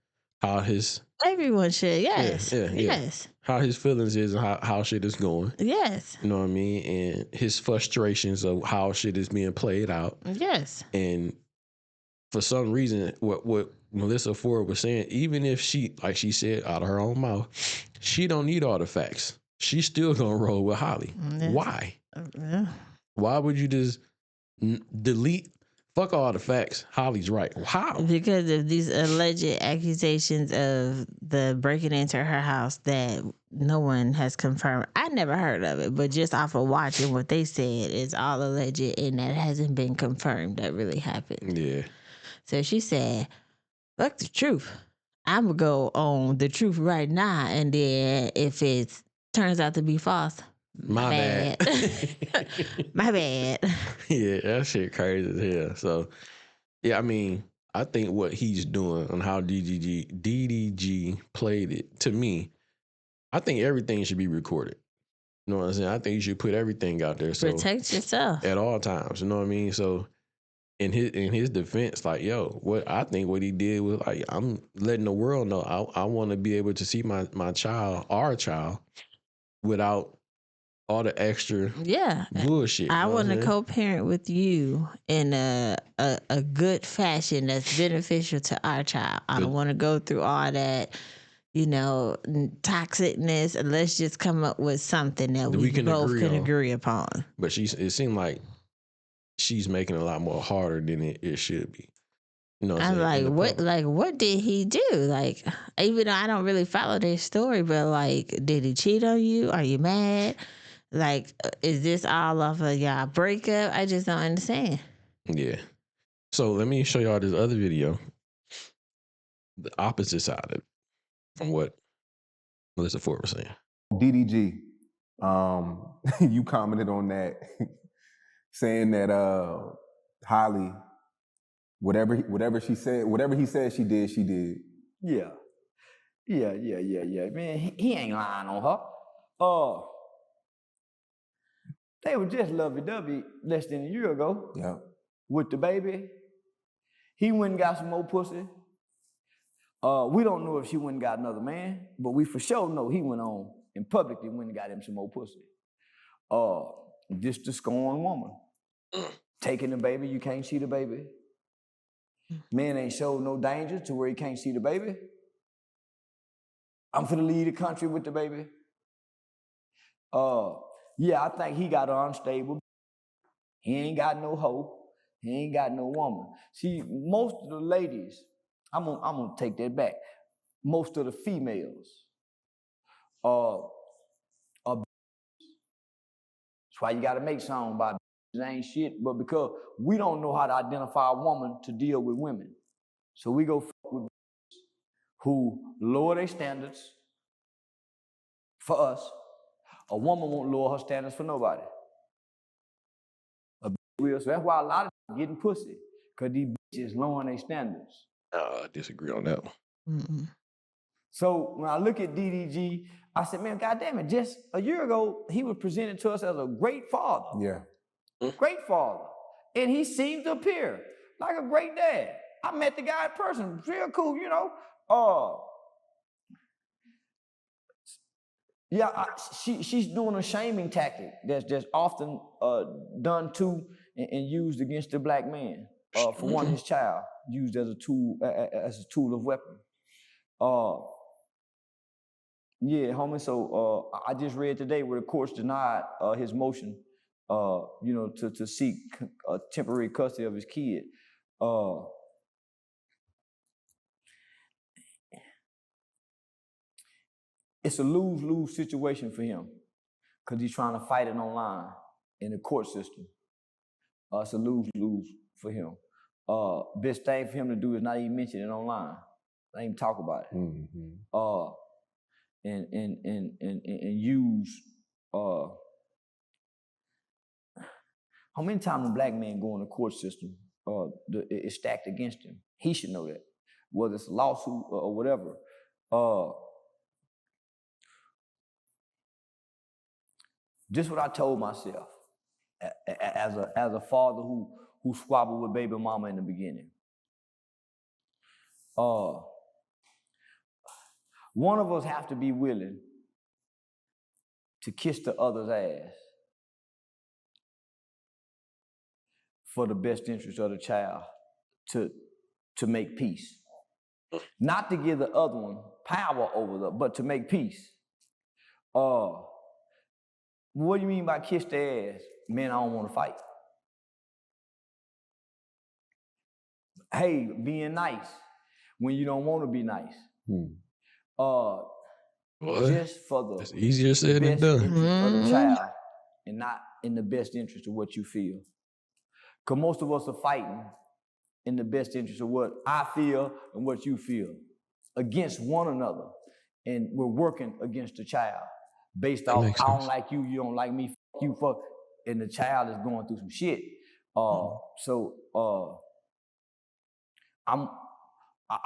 Speaker 1: how his...
Speaker 2: Everyone should, yes.
Speaker 1: Yes. How his feelings is and how shit is going.
Speaker 2: Yes.
Speaker 1: You know what I mean? And his frustrations of how shit is being played out.
Speaker 2: Yes.
Speaker 1: And for some reason, what Melissa Ford was saying, even if she, like she said out of her own mouth, she don't need all the facts. She's still gonna roll with Holly.
Speaker 2: Yes.
Speaker 1: Why? Why would you just delete? Fuck all the facts. Holly's right. How?
Speaker 2: Because of these alleged accusations of the breaking into her house that no one has confirmed. I never heard of it, but just off of watching what they said, it's all alleged and that hasn't been confirmed that really happened.
Speaker 1: Yeah.
Speaker 2: So she said, fuck the truth. I'm gonna go on the truth right now, and then if it turns out to be false,
Speaker 1: My bad.
Speaker 2: my bad.
Speaker 1: Yeah, that shit crazy as hell. So, yeah, I mean, I think what he's doing and how DDG played it, to me, I think everything should be recorded. You know what I'm saying? I think you should put everything out there. So
Speaker 2: Protect yourself.
Speaker 1: at all times, you know what I mean? So in his defense, like, yo, what he did was like, I'm letting the world know I want to be able to see my child, our child, without all the extra bullshit.
Speaker 2: I
Speaker 1: you know what
Speaker 2: want
Speaker 1: I'm
Speaker 2: to
Speaker 1: saying?
Speaker 2: co-parent with you in a good fashion that's beneficial to our child. I don't want to go through all that, toxicness. And let's just come up with something that we both can agree upon.
Speaker 1: But it seemed like she's making it a lot more harder than it should be. You know what I'm
Speaker 2: I'm
Speaker 1: saying?
Speaker 2: like, what did he do? Like, even though I don't really follow their story, but like, did he cheat on you? Are you mad? Like, is this all off of y'all breakup? I just don't understand.
Speaker 1: Yeah. So let me show y'all this other video. The opposite side of it from what Melissa Ford was saying.
Speaker 3: DDG, you commented on that, saying that Holly, whatever he said she did, she did.
Speaker 4: Yeah. Man, he ain't lying on her. They were just lovey-dovey less than a year ago.
Speaker 3: Yeah.
Speaker 4: With the baby. He went and got some more pussy. We don't know if she went and got another man, but we for sure know he went on and publicly went and got him some more pussy. This the scorned woman. Taking the baby, you can't see the baby. Man ain't showed no danger to where he can't see the baby. I'm finna leave the country with the baby. Yeah, I think he got her unstable. He ain't got no hoe. He ain't got no woman. See, most of the ladies, I'm gonna take that back. Most of the females are that's why you gotta make songs about it ain't shit, but because we don't know how to identify a woman to deal with women. So we go fuck with who lower their standards for us. A woman won't lower her standards for nobody. A will. So that's why a lot of them getting pussy, because these bitches lowering their standards.
Speaker 1: I disagree on that one.
Speaker 2: Mm-mm.
Speaker 4: So when I look at DDG, I said, man, goddamn it, just a year ago, he was presented to us as a great father.
Speaker 3: Yeah.
Speaker 4: Great father. And he seemed to appear like a great dad. I met the guy in person, real cool, she's doing a shaming tactic that's often done to and used against the black man. For one, his child, used as a tool of weapon. Yeah, homie. So I just read today where the courts denied his motion, to seek temporary custody of his kid. It's a lose-lose situation for him because he's trying to fight it online in the court system. It's a lose-lose for him. Best thing for him to do is not even mention it online. Not even talk about it.
Speaker 3: Mm-hmm.
Speaker 4: And use how many times a black man go in the court system it's stacked against him. He should know that, whether it's a lawsuit or whatever. Just what I told myself as a father who squabbled with baby mama in the beginning. One of us have to be willing to kiss the other's ass for the best interest of the child to make peace. Not to give the other one power over them, but to make peace. What do you mean by kiss the ass? Man, I don't want to fight. Hey, being nice when you don't want to be nice. Just for the
Speaker 1: It's easier said than
Speaker 4: best
Speaker 1: done.
Speaker 4: interest of the child and not in the best interest of what you feel. Because most of us are fighting in the best interest of what I feel and what you feel. against one another, and we're working against the child based
Speaker 1: That
Speaker 4: off
Speaker 1: makes
Speaker 4: I don't
Speaker 1: sense.
Speaker 4: like you, you don't like me, fuck you, fuck, and the child is going through some shit. I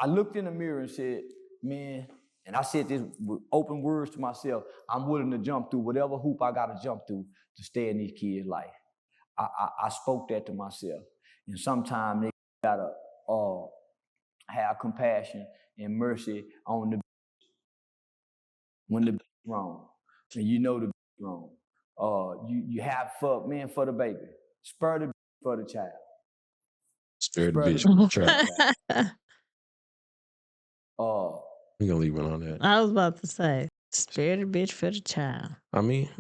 Speaker 4: looked in the mirror and said, man, and I said this with open words to myself, I'm willing to jump through whatever hoop I got to jump through to stay in these kids' life. I spoke that to myself. And sometimes they got to have compassion and mercy on the when the wrong. And you know the wrong. You have for the baby. Spur the for the child.
Speaker 1: Spare the
Speaker 4: Spur
Speaker 1: bitch. Trap.
Speaker 4: the
Speaker 1: We're gonna leave it on that.
Speaker 2: I was about to say, spare the bitch for the child.
Speaker 1: I mean,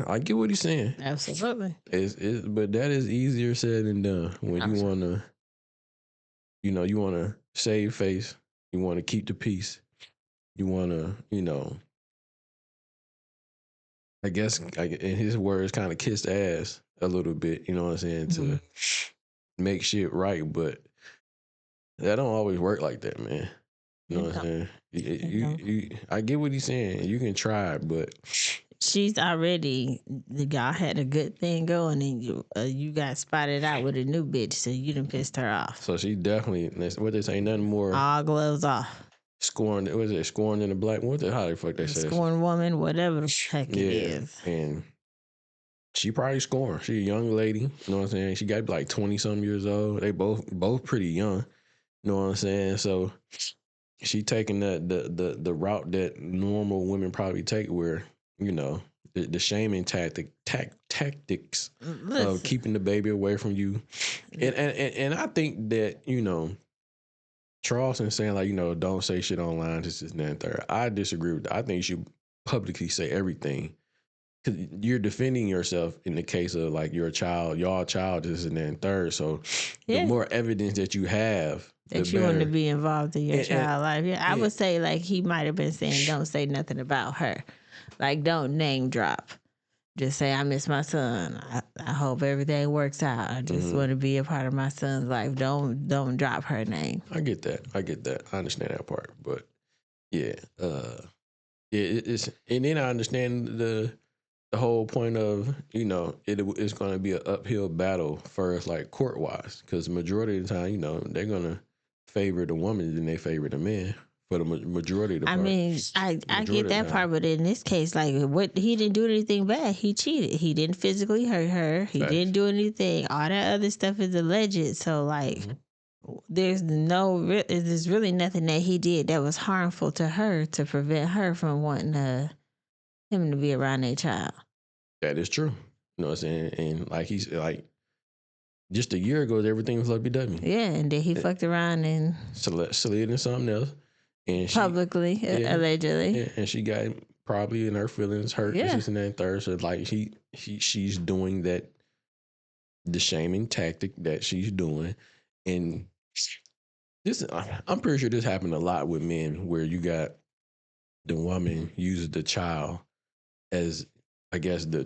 Speaker 1: I get what he's saying.
Speaker 2: Absolutely.
Speaker 1: But that is easier said than done. When you wanna, you wanna save face, you wanna keep the peace, you wanna, I guess in his words, kind of kiss ass a little bit. You know what I'm saying, to make shit right. But that don't always work like that, man. You know what I'm saying? I get what he's saying. You can try, but
Speaker 2: she's already, y'all had a good thing going, and you got spotted out with a new bitch, so you done pissed her off.
Speaker 1: so she definitely, what they say, nothing more
Speaker 2: All gloves off.
Speaker 1: scorned. Was it scorned in the black? How the fuck they say that?
Speaker 2: Scorned woman, whatever the heck it is.
Speaker 1: And she probably scorned. She a young lady. You know what I'm saying? She got to be like 20-some years old. They both pretty young. You know what I'm saying? So she taking the route that normal women probably take, where the shaming tactics of keeping the baby away from you, and I think that Charleston saying like don't say shit online, this is that and third. I disagree with that. I think you should publicly say everything, because you're defending yourself in the case of like your child, this and that and third. So the more evidence that you have,
Speaker 2: that you want to be involved in your child life. I would say like he might have been saying don't say nothing about her. Like don't name drop. Just say I miss my son. I hope everything works out. I just want to be a part of my son's life. Don't drop her name.
Speaker 1: I get that. I understand that part. But yeah, it's, and then I understand the whole point of it's going to be an uphill battle first, like court wise, because the majority of the time they're gonna favor the woman than they favor the man for the majority of the part.
Speaker 2: I mean, I get that part, but in this case, like what, he didn't do anything bad. He cheated. He didn't physically hurt her. He didn't do anything. All that other stuff is alleged. So like, there's really nothing that he did that was harmful to her to prevent her from wanting him to be around their child.
Speaker 1: That is true. You know what I'm saying? And like he's like, just a year ago, everything was lovey-dovey.
Speaker 2: Yeah, and then he fucked around and
Speaker 1: slid in something else, and
Speaker 2: publicly, allegedly.
Speaker 1: Yeah, and she got probably in her feelings hurt. This and that and third. So like she's doing that, the shaming tactic that she's doing, and this, I'm pretty sure this happened a lot with men, where you got the woman uses the child as, I guess, the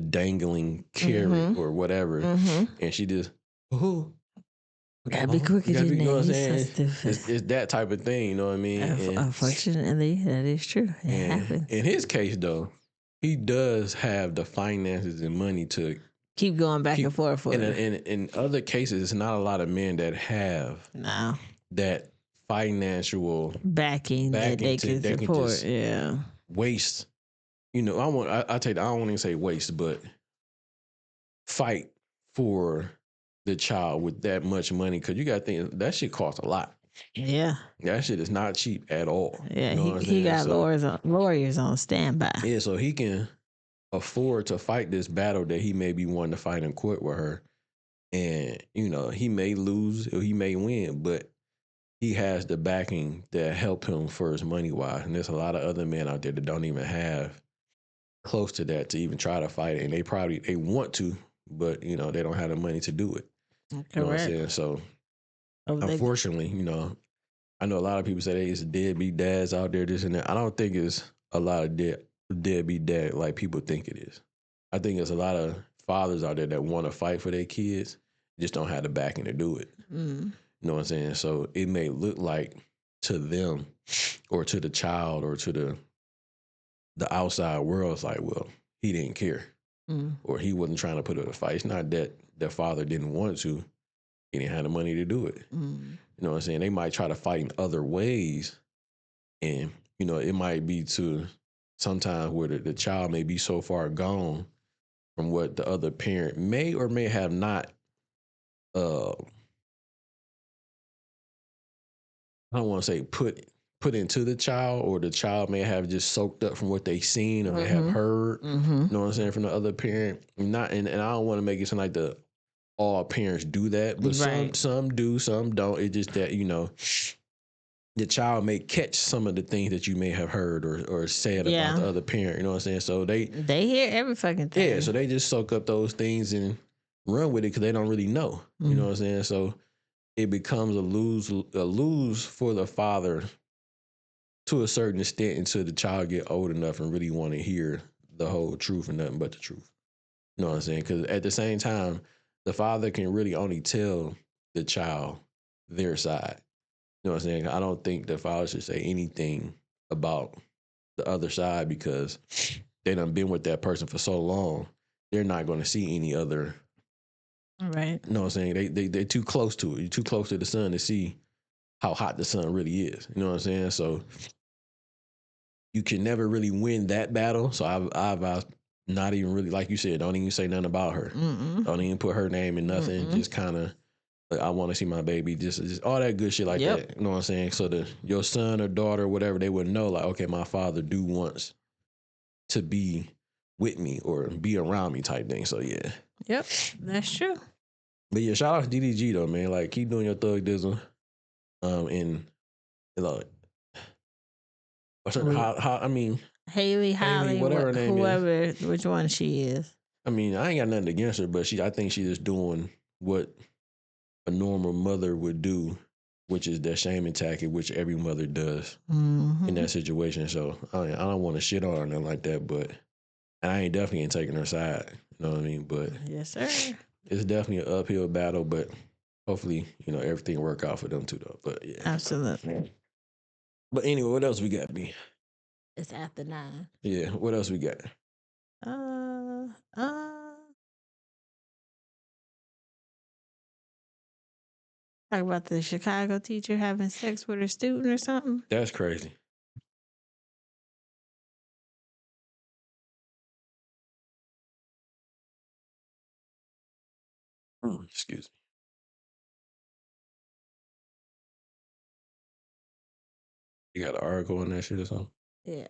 Speaker 1: dangling carrot or whatever, and she just
Speaker 2: gotta be quicker than
Speaker 1: you know what I'm
Speaker 2: that.
Speaker 1: saying? It's that type of thing, you know what I mean?
Speaker 2: Unfortunately, that is true. It happens.
Speaker 1: In his case, though, he does have the finances and money to
Speaker 2: keep going back and forth with her.
Speaker 1: In other cases, it's not a lot of men that have that financial backing
Speaker 2: that they can support.
Speaker 1: Waste. I don't want to even say waste, but fight for the child with that much money, because you got to think that shit costs a lot.
Speaker 2: Yeah,
Speaker 1: that shit is not cheap at all.
Speaker 2: Yeah, he got lawyers on standby.
Speaker 1: Yeah, so he can afford to fight this battle that he may be wanting to fight in court with her, and he may lose or he may win, but he has the backing that help him for his money wise. And there's a lot of other men out there that don't even have close to that to even try to fight it, and they want to, but they don't have the money to do it.
Speaker 2: Correct.
Speaker 1: You know what I'm saying? So unfortunately, I know a lot of people say there's deadbeat dads out there, this and that. I don't think it's a lot of deadbeat dad like people think it is. I think it's a lot of fathers out there that want to fight for their kids, just don't have the backing to do it. You know what I'm saying? So it may look like to them or to the child or to the outside world, it's like, well, he didn't care. Or he wasn't trying to put up a fight. It's not that their father didn't want to. He didn't have the money to do it. You know what I'm saying? They might try to fight in other ways. And, you know, it might be to sometimes where the child may be so far gone from what the other parent may or may have not, I don't want to say put into the child, or the child may have just soaked up from what they seen or may have heard, you know what I'm saying, from the other parent. And I don't want to make it sound like all parents do that, but some do, some don't. It's just that, you know, the child may catch some of the things that you may have heard or said about the other parent, you know what I'm saying? So they
Speaker 2: hear every fucking thing.
Speaker 1: Yeah, so they just soak up those things and run with it because they don't really know, you know what I'm saying? So it becomes a lose for the father to a certain extent until the child get old enough and really want to hear the whole truth and nothing but the truth. You know what I'm saying? Because at the same time, the father can really only tell the child their side. You know what I'm saying? I don't think the father should say anything about the other side because they done been with that person for so long. They're not going to see any other.
Speaker 2: Right.
Speaker 1: You know what I'm saying? They're too close to it. You're too close to the sun to see how hot the sun really is. You know what I'm saying? So you can never really win that battle. So I've not even really, like you said, don't even say nothing about her. Don't even put her name in nothing. Just kind of, like, I want to see my baby. Just all that good shit like that. You know what I'm saying? So your son or daughter, whatever, they would know, like, okay, my father do wants to be with me or be around me type thing. So yeah.
Speaker 2: Yep, that's true.
Speaker 1: But yeah, shout out to DDG though, man. Like, keep doing your thug dizzle. And like, I mean,
Speaker 2: Haley, Holly,
Speaker 1: whatever her name
Speaker 2: whoever, which one she is.
Speaker 1: I mean, I ain't got nothing against her, but I think she's just doing what a normal mother would do, which is that shaming tactic, which every mother does in that situation. So I don't want to shit on her or nothing like that, but I ain't definitely ain't taking her side. You know what I mean? But
Speaker 2: yes, sir.
Speaker 1: It's definitely an uphill battle, but hopefully, you know, everything work out for them too, though. But yeah,
Speaker 2: absolutely.
Speaker 1: But anyway, what else we got, B?
Speaker 2: It's after 9.
Speaker 1: Yeah, what else we got?
Speaker 2: Talk about the Chicago teacher having sex with her student or something.
Speaker 1: That's crazy. Excuse me. You got an article on that shit or something?
Speaker 2: Yeah.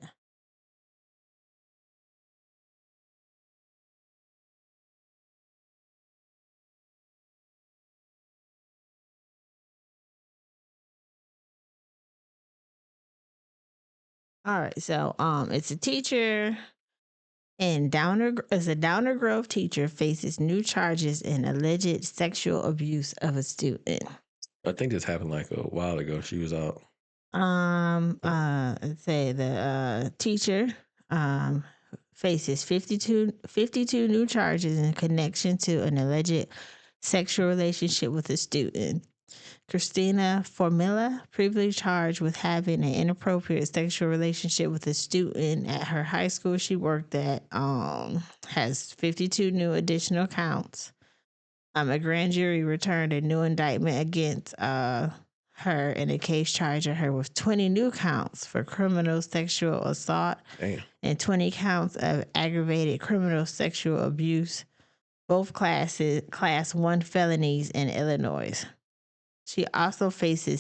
Speaker 2: All right, so it's a teacher in Downer Grove teacher faces new charges in alleged sexual abuse of a student.
Speaker 1: I think this happened like a while ago. She was out.
Speaker 2: Say the teacher faces 52 new charges in connection to an alleged sexual relationship with a student. Christina Formilla, previously charged with having an inappropriate sexual relationship with a student at her high school she worked at, has 52 new additional counts. A grand jury returned a new indictment against her in a case charging her with 20 new counts for criminal sexual assault.
Speaker 1: Damn.
Speaker 2: And 20 counts of aggravated criminal sexual abuse, both class 1 felonies in Illinois. She also faces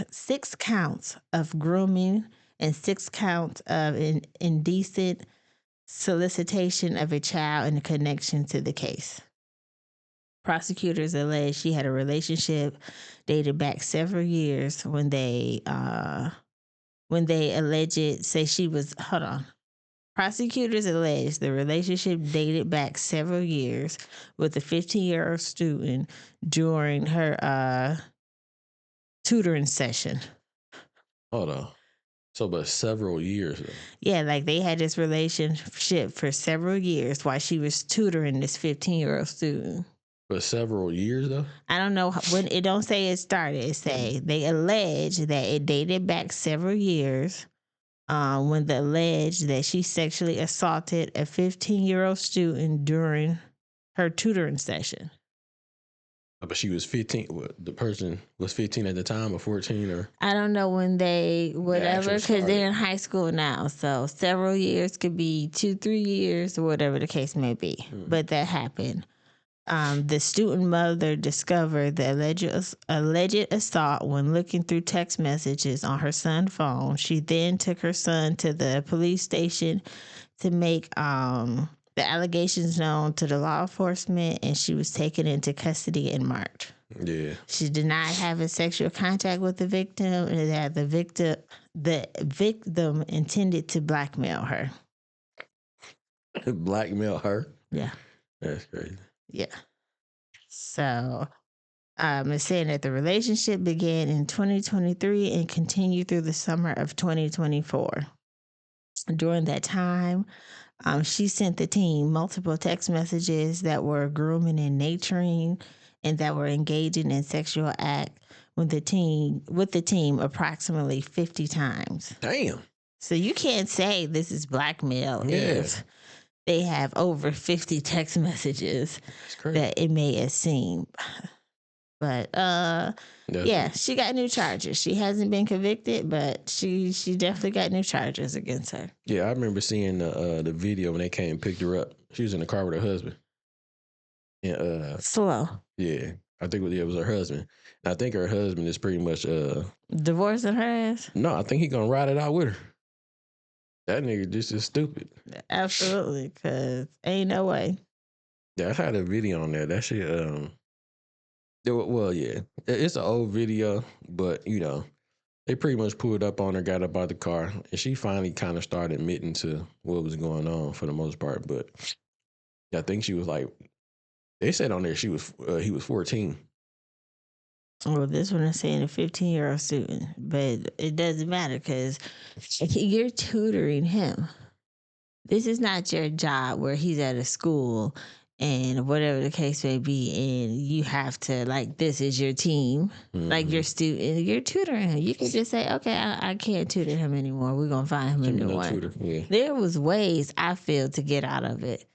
Speaker 2: six counts of grooming and 6 counts of indecent solicitation of a child in connection to the case. Prosecutors allege she had a relationship dated back several years when they alleged say she was Prosecutors allege the relationship dated back several years with a 15-year-old student during her tutoring session.
Speaker 1: Hold on. So, but several years though.
Speaker 2: Yeah, like they had this relationship for several years while she was tutoring this 15-year-old student.
Speaker 1: For several years though.
Speaker 2: I don't know when. It don't say it started. It say they allege that it dated back several years. When they alleged that she sexually assaulted a 15-year-old student during her tutoring session.
Speaker 1: But she was 15. The person was 15 at the time, or 14, or
Speaker 2: I don't know when they whatever, because
Speaker 1: started.
Speaker 2: they're in high school now. So several years could be 2-3 years or whatever the case may be. But that happened. The student mother discovered the alleged assault when looking through text messages on her son's phone. She then took her son to the police station to make the allegations known to the law enforcement, and she was taken into custody in March.
Speaker 1: Yeah.
Speaker 2: She denied having sexual contact with the victim, and that the victim intended to blackmail her.
Speaker 1: Blackmail her?
Speaker 2: Yeah.
Speaker 1: That's crazy.
Speaker 2: Yeah. So it's saying that the relationship began in 2023 and continued through the summer of 2024. During that time, she sent the team multiple text messages that were grooming and nurturing and that were engaging in sexual act with the team approximately 50 times.
Speaker 1: Damn.
Speaker 2: So you can't say this is blackmail if they have over 50 text messages that it may seem. But yeah, she got new charges. She hasn't been convicted, but she definitely got new charges against her.
Speaker 1: Yeah, I remember seeing the video when they came and picked her up. She was in the car with her husband. And
Speaker 2: slow.
Speaker 1: Yeah, I think it was her husband. And I think her husband is pretty much
Speaker 2: divorcing her ass.
Speaker 1: No, I think he gonna ride it out with her. That nigga just is stupid.
Speaker 2: Absolutely, cause ain't no way.
Speaker 1: Yeah, I had a video on there. That shit. Well, yeah, it's an old video, but you know, they pretty much pulled up on her, got up out the car, and she finally kind of started admitting to what was going on for the most part. But yeah, I think she was like, they said on there he was 14.
Speaker 2: Well, this one is saying a 15-year-old student, but it doesn't matter because you're tutoring him. This is not your job where he's at a school and whatever the case may be, and you have to, like, this is your team, like your student, you're tutoring him. You can just say, okay, I can't tutor him anymore. We're going to find him a new one.
Speaker 1: Yeah.
Speaker 2: There was ways I feel to get out of it.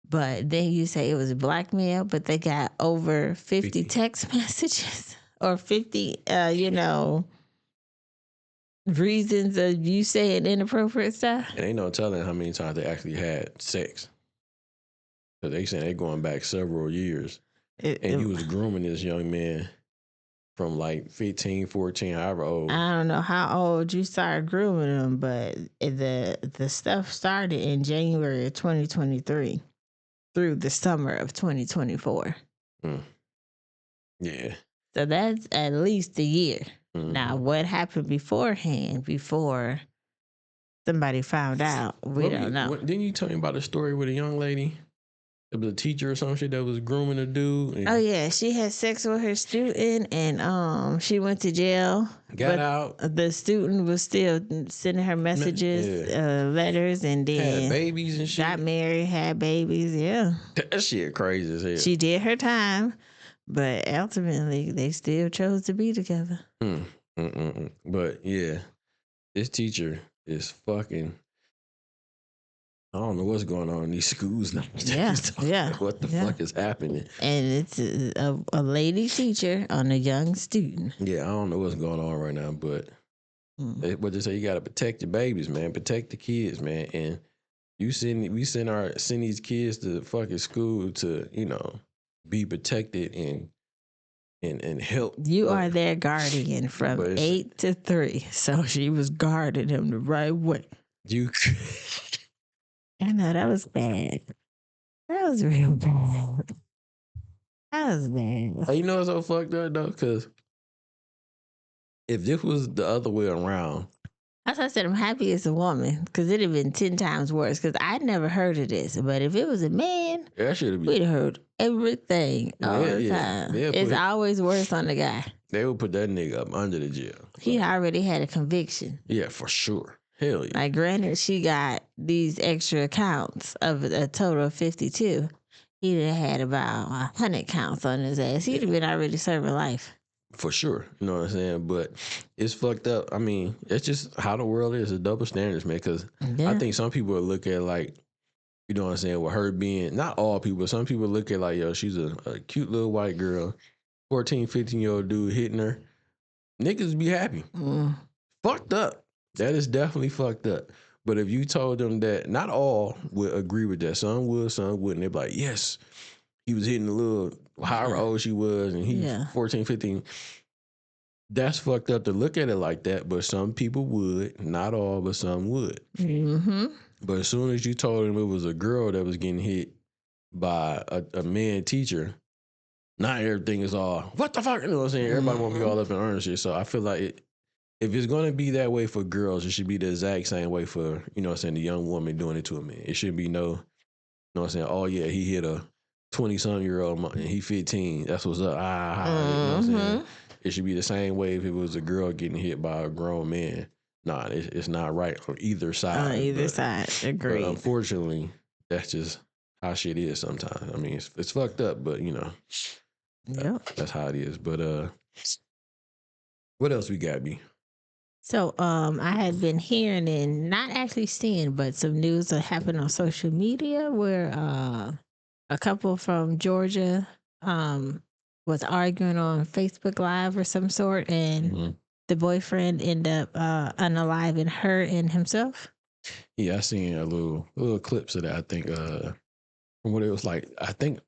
Speaker 2: But then you say it was blackmail, but they got over 50 text messages or 50, reasons of you saying inappropriate stuff.
Speaker 1: And ain't no telling how many times they actually had sex. So they saying they going back several years. And he was grooming this young man from like 15, 14, however old.
Speaker 2: I don't know how old you started grooming him, but the stuff started in January of 2023 through the summer of 2024.
Speaker 1: Yeah.
Speaker 2: So that's at least a year. Now, what happened beforehand, before somebody found out, we don't know.
Speaker 1: Didn't you tell me about a story with a young lady? It was a teacher or some shit that was grooming a dude.
Speaker 2: Oh yeah, she had sex with her student, and she went to jail.
Speaker 1: Got out.
Speaker 2: The student was still sending her messages, letters, and then
Speaker 1: had babies and shit.
Speaker 2: Got married, had babies. Yeah,
Speaker 1: that shit crazy as hell.
Speaker 2: She did her time, but ultimately they still chose to be together.
Speaker 1: But yeah, this teacher is fucking. I don't know what's going on in these schools now.
Speaker 2: Yeah.
Speaker 1: What the fuck is happening?
Speaker 2: And it's a lady teacher on a young student.
Speaker 1: Yeah, I don't know what's going on right now, but what they say, you gotta protect your babies, man. Protect the kids, man. And we send these kids to fucking school to, be protected and help.
Speaker 2: You are their guardian from 8 to 3, so she was guarding him the right way. I know, that was bad. That was real bad. That was bad.
Speaker 1: You know what's so fucked up, though? Because if this was the other way around.
Speaker 2: That's why I said I'm happy as a woman, because it'd have been 10 times worse, because I'd never heard of this. But if it was a man, we'd have heard everything all the time. It's always worse on the guy.
Speaker 1: They would put that nigga up under the jail.
Speaker 2: He already had a conviction.
Speaker 1: Yeah, for sure. Hell yeah.
Speaker 2: Like, granted, she got these extra accounts of a total of 52. he'd have had about 100 counts on his ass. He'd have been already serving life.
Speaker 1: For sure. You know what I'm saying? But it's fucked up. I mean, it's just how the world is. It's double standards, man. Because I think some people look at like, you know what I'm saying, with her being, not all people, some people look at like, yo, she's a cute little white girl, 14, 15-year-old dude hitting her. Niggas be happy. Fucked up. That is definitely fucked up. But if you told them that, not all would agree with that. Some would, some wouldn't. They'd be like, yes, he was hitting a little, however old she was, and he 14, 15. That's fucked up to look at it like that, but some people would. Not all, but some would. But as soon as you told them it was a girl that was getting hit by a man teacher, not everything is all, what the fuck? You know what I'm saying? Everybody want to be all up in earnest shit. So I feel like if it's going to be that way for girls, it should be the exact same way for, you know what I'm saying, the young woman doing it to a man. It should be no, you know what I'm saying, oh yeah, he hit a 20-something-year-old and he 15. That's what's up. You know what I'm saying? It should be the same way if it was a girl getting hit by a grown man. Nah, it's not right on either side.
Speaker 2: On either side, agreed.
Speaker 1: But unfortunately, that's just how shit is sometimes. I mean, it's fucked up, but you know, that's how it is. But what else we got, B?
Speaker 2: So I had been hearing and not actually seeing, but some news that happened on social media where a couple from Georgia was arguing on Facebook Live or some sort, and the boyfriend ended up unaliving her and himself.
Speaker 1: Yeah, I seen a little clips of that. I think from what it was like. I think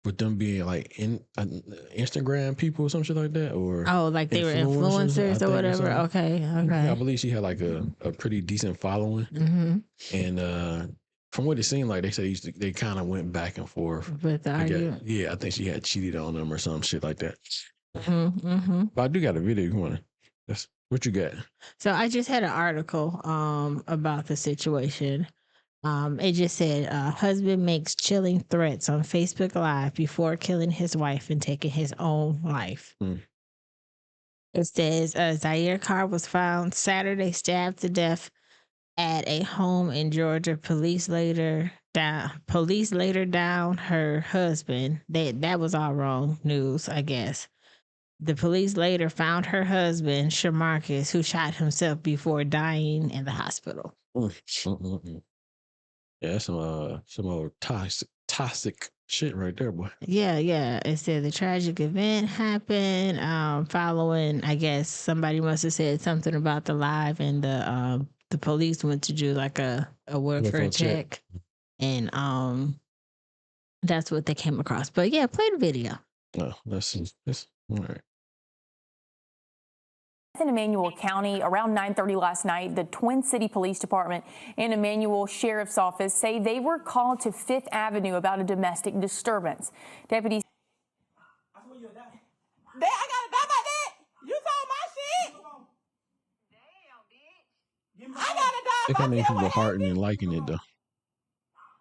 Speaker 1: with them being like in Instagram people or some shit like that, or
Speaker 2: like they were influencers or whatever. Okay.
Speaker 1: I believe she had like a pretty decent following, and from what it seemed like, they said they kind of went back and forth.
Speaker 2: With the argument.
Speaker 1: Yeah, I think she had cheated on them or some shit like that. But I do got a video. You want to? What you got?
Speaker 2: So I just had an article about the situation. It just said husband makes chilling threats on Facebook Live before killing his wife and taking his own life. It says Zaire Carr was found Saturday stabbed to death at a home in Georgia. Police later downed her husband. That was all wrong news, I guess. The police later found her husband, Shamarcus, who shot himself before dying in the hospital.
Speaker 1: Yeah, some old toxic shit right there, boy.
Speaker 2: Yeah. It said the tragic event happened following, I guess somebody must have said something about the live, and the police went to do like a welfare check. And that's what they came across. But yeah, play the video.
Speaker 1: Oh, that's all right.
Speaker 8: In Emmanuel County, around 9:30 last night, the Twin City Police Department and Emmanuel Sheriff's Office say they were called to Fifth Avenue about a domestic disturbance. Deputies.
Speaker 9: I got to die by that. You saw my shit. Damn, bitch. I gotta die.
Speaker 1: They got many people hearting and liking it though.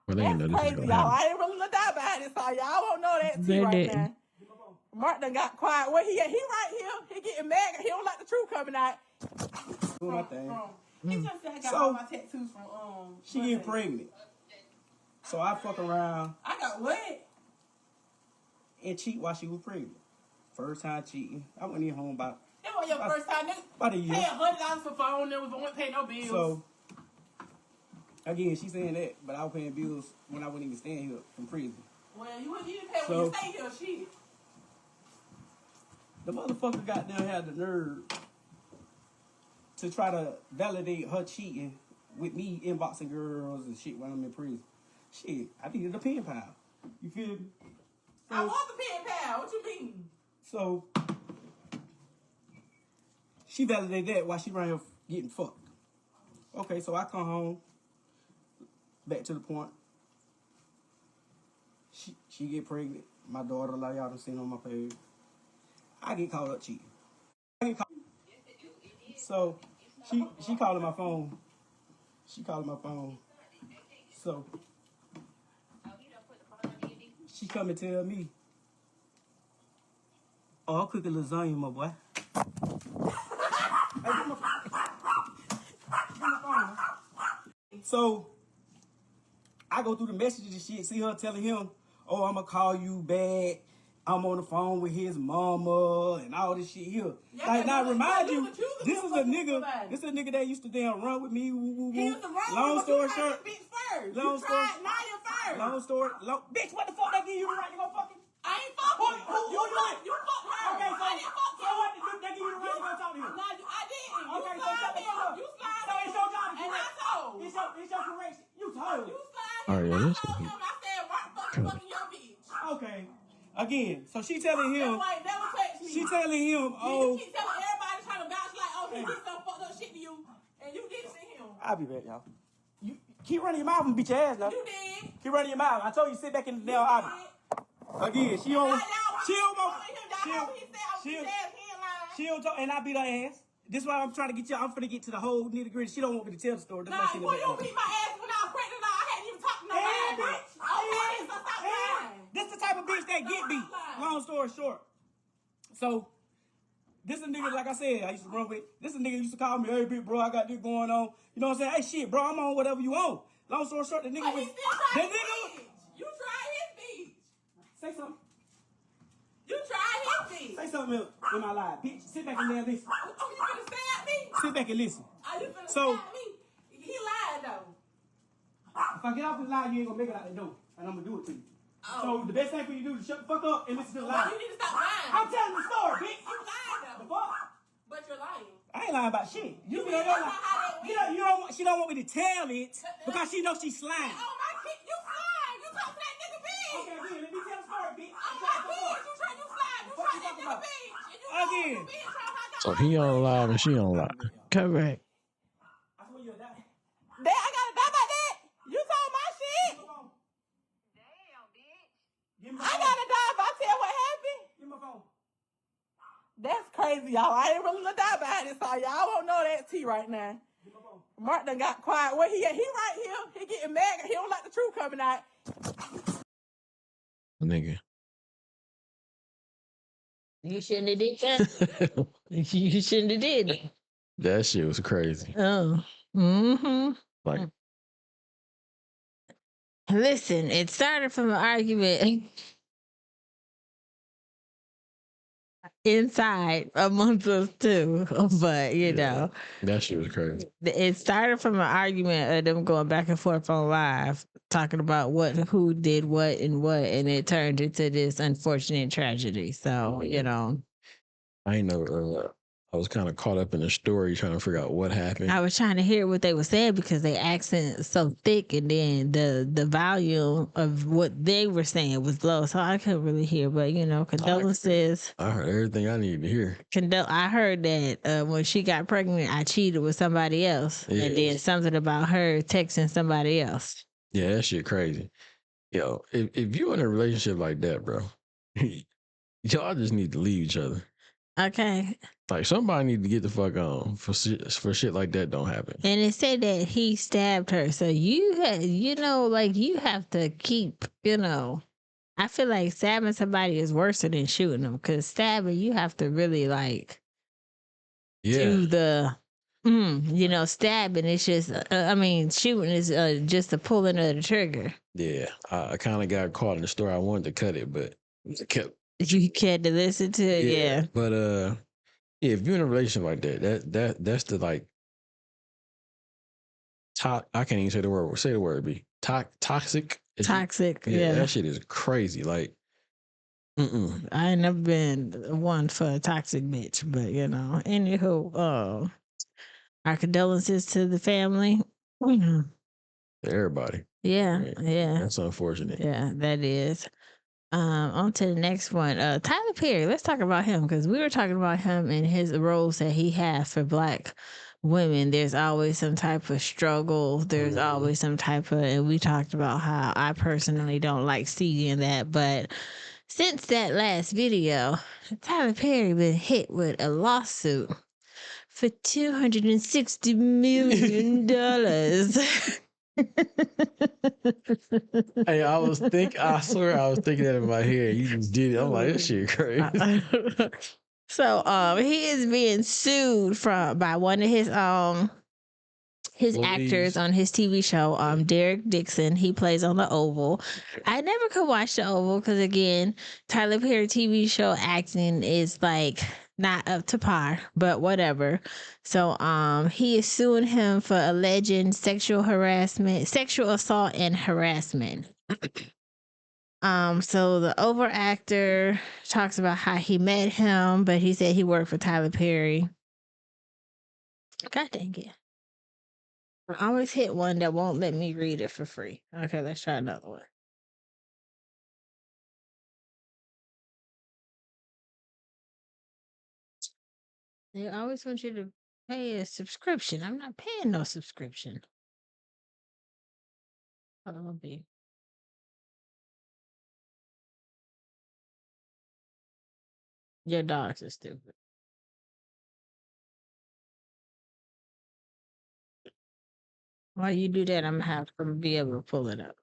Speaker 1: Well, they ain't know this is gonna happen.
Speaker 9: I ain't really gonna die behind this, so y'all won't know that too right now. Mark done got quiet. Where he at? He right here. He getting mad. He don't like the truth coming out.
Speaker 10: Do my thing.
Speaker 9: He just said I got all my tattoos from
Speaker 10: she get pregnant. So I fuck around.
Speaker 9: I got what?
Speaker 10: And cheat while she was pregnant. First time cheating. I went in home about.
Speaker 9: That was your first time, nigga.
Speaker 10: About a year.
Speaker 9: Paying $100 for phone, never won't pay no bills.
Speaker 10: So again, she saying that, but I was paying bills when I wasn't even staying here from prison.
Speaker 9: Well, you didn't pay when you stay here, shit.
Speaker 10: The motherfucker got there had the nerve to try to validate her cheating with me inboxing girls and shit when I'm in prison. Shit, I needed a pen pal. You feel me? So,
Speaker 9: I want the pen pal. What you mean?
Speaker 10: So she validated that while she around here getting fucked. Okay, so I come home. Back to the point. She get pregnant. My daughter, like y'all done seen on my page. I get caught up cheating. So she calling my phone. She calling my phone. So she come and tell me, "Oh, I'll cook a lasagna, my boy." So I go through the messages and shit, see her telling him, oh, I'm gonna call you back. I'm on the phone with his mama and all this shit here.
Speaker 9: Yeah,
Speaker 10: like, now remind you,
Speaker 9: this is a nigga
Speaker 10: that used to damn run with me.
Speaker 9: He used to run
Speaker 10: long
Speaker 9: with
Speaker 10: story
Speaker 9: you
Speaker 10: short.
Speaker 9: Bitch first.
Speaker 10: Long
Speaker 9: you
Speaker 10: story.
Speaker 9: tried Naya first.
Speaker 10: Long story. Bitch, what the fuck that give you the right to go fucking?
Speaker 9: I ain't fucking
Speaker 10: You fucked
Speaker 9: her.
Speaker 10: Okay, so
Speaker 9: I didn't fuck
Speaker 10: so what did that give you the right to go talk to him?
Speaker 9: No, I didn't.
Speaker 10: Okay,
Speaker 9: you
Speaker 10: so
Speaker 9: slide
Speaker 10: shut the fuck up.
Speaker 9: You slide
Speaker 10: So it's your job to
Speaker 9: and I
Speaker 10: correct.
Speaker 9: told.
Speaker 10: It's your correction. You told.
Speaker 9: You slide
Speaker 1: All right,
Speaker 9: him.
Speaker 1: yeah,
Speaker 9: I
Speaker 1: this
Speaker 9: told
Speaker 1: is
Speaker 9: him. I said, Mark fucking your bitch.
Speaker 10: Okay. Again, so she telling him.
Speaker 9: That boy never text me.
Speaker 10: She telling him,
Speaker 9: You keep telling everybody trying to vouch like, oh, he did some fucked up shit to you, and you did it to him.
Speaker 10: I'll be back, y'all. You keep running your mouth and beat your ass now.
Speaker 9: You did.
Speaker 10: Keep running your mouth. I told you sit back in the damn aisle. Again, she don't talk, and I beat her ass. This is why I'm trying to get you. I'm finna get to the whole nitty gritty. She don't want me to tell the story.
Speaker 9: Nah, you beat my ass when I was pregnant. I hadn't even talked to nobody. Bitch. Okay, so stop lying.
Speaker 10: This the type of bitch that get beat. Long story short. So, this a nigga, like I said, I used to run with. This a nigga used to call me, hey, big bro, I got this going on. You know what I'm saying? Hey, shit, bro, I'm on whatever you on. Long story short, the nigga was.
Speaker 9: You tried his bitch.
Speaker 10: Say something.
Speaker 9: You tried his bitch.
Speaker 10: Say something else in my life. Bitch, sit back and listen.
Speaker 9: Oh, you finna stab me?
Speaker 10: Sit back and listen.
Speaker 9: Are you finna stab me? He lied, though.
Speaker 10: If I get off this lie, you ain't gonna make it out the door. And I'm gonna do it to you. So the best thing for you to do is shut the fuck up and listen to the lie.
Speaker 9: You need to stop lying.
Speaker 10: I'm telling the story, bitch.
Speaker 9: You lied, though.
Speaker 10: The fuck?
Speaker 9: But you're lying.
Speaker 10: I ain't lying about shit. You know she don't want me to tell it because she knows she's slime.
Speaker 9: Oh, my kid, you slime. You talk to that nigga bitch.
Speaker 10: Okay, again, let me tell the story, bitch.
Speaker 9: Oh, my kid, you slime. You talk to that nigga bitch.
Speaker 10: Again.
Speaker 1: So he on live and she on live. Correct.
Speaker 10: I swear you'll die.
Speaker 9: Dad, I gotta die about that. You told my shit.
Speaker 10: Damn, bitch.
Speaker 9: I gotta die if I tell what happened.
Speaker 10: Give me my phone.
Speaker 9: That's crazy, y'all. I ain't really gonna die about it, so y'all won't know that tea right now. Mark done got quiet. Where he at? He right here. He getting mad. He don't like the truth coming out.
Speaker 1: Nigga.
Speaker 2: You shouldn't have did that. You shouldn't have did it.
Speaker 1: That shit was crazy.
Speaker 2: Oh. Mm-hmm.
Speaker 1: Like,
Speaker 2: Listen, it started from an argument inside amongst us too, but you know,
Speaker 1: that shit was crazy.
Speaker 2: it started from an argument of them going back and forth on live, talking about who did what, and it turned into this unfortunate tragedy. So you know,
Speaker 1: I know. I was kind of caught up in the story trying to figure out what happened.
Speaker 2: I was trying to hear what they were saying because they accent so thick, and then the volume of what they were saying was low, so I couldn't really hear. But you know, condolences.
Speaker 1: I heard everything I needed to hear.
Speaker 2: I heard that when she got pregnant, I cheated with somebody else, and then something about her texting somebody else.
Speaker 1: Yeah, that shit crazy. Yo, if you in a relationship like that, bro, y'all just need to leave each other.
Speaker 2: Okay.
Speaker 1: Like somebody need to get the fuck on for shit like that don't happen.
Speaker 2: And it said that he stabbed her, so you have to keep, I feel like stabbing somebody is worse than shooting them, because stabbing you have to really do the stabbing. It's just shooting is just the pulling of the trigger.
Speaker 1: Yeah, I kind of got caught in the story. I wanted to cut it, but it kept.
Speaker 2: You had to listen to it, yeah.
Speaker 1: But if you're in a relationship like that's the I can't even say the word. Say the word, B. Toxic.
Speaker 2: Toxic, yeah.
Speaker 1: That shit is crazy. Like,
Speaker 2: I ain't never been one for a toxic bitch, but anywho, our condolences to the family.
Speaker 1: Everybody.
Speaker 2: Yeah,
Speaker 1: right.
Speaker 2: Yeah.
Speaker 1: That's unfortunate.
Speaker 2: Yeah, that is. On to the next one. Tyler Perry. Let's talk about him, because we were talking about him and his roles that he has for Black women. There's always some type of struggle. There's always some type of, and we talked about how I personally don't like seeing that. But since that last video, Tyler Perry been hit with a lawsuit for $260 million.
Speaker 1: Hey, I swear I was thinking that in my head. You just did it. I'm like, this shit crazy.
Speaker 2: So he is being sued by one of his his actors on his TV show. Derek Dixon, he plays on the Oval. I never could watch the Oval because, again, Tyler Perry TV show acting is like not up to par, but whatever. So he is suing him for alleged sexual assault and harassment. So the Oval actor talks about how he met him, but he said he worked for Tyler Perry. God dang it. I always hit one that won't let me read it for free. Okay, let's try another one. They always want you to pay a subscription. I'm not paying no subscription. Oh, be. Your dogs are stupid. While you do that, I'm gonna have to be able to pull it up.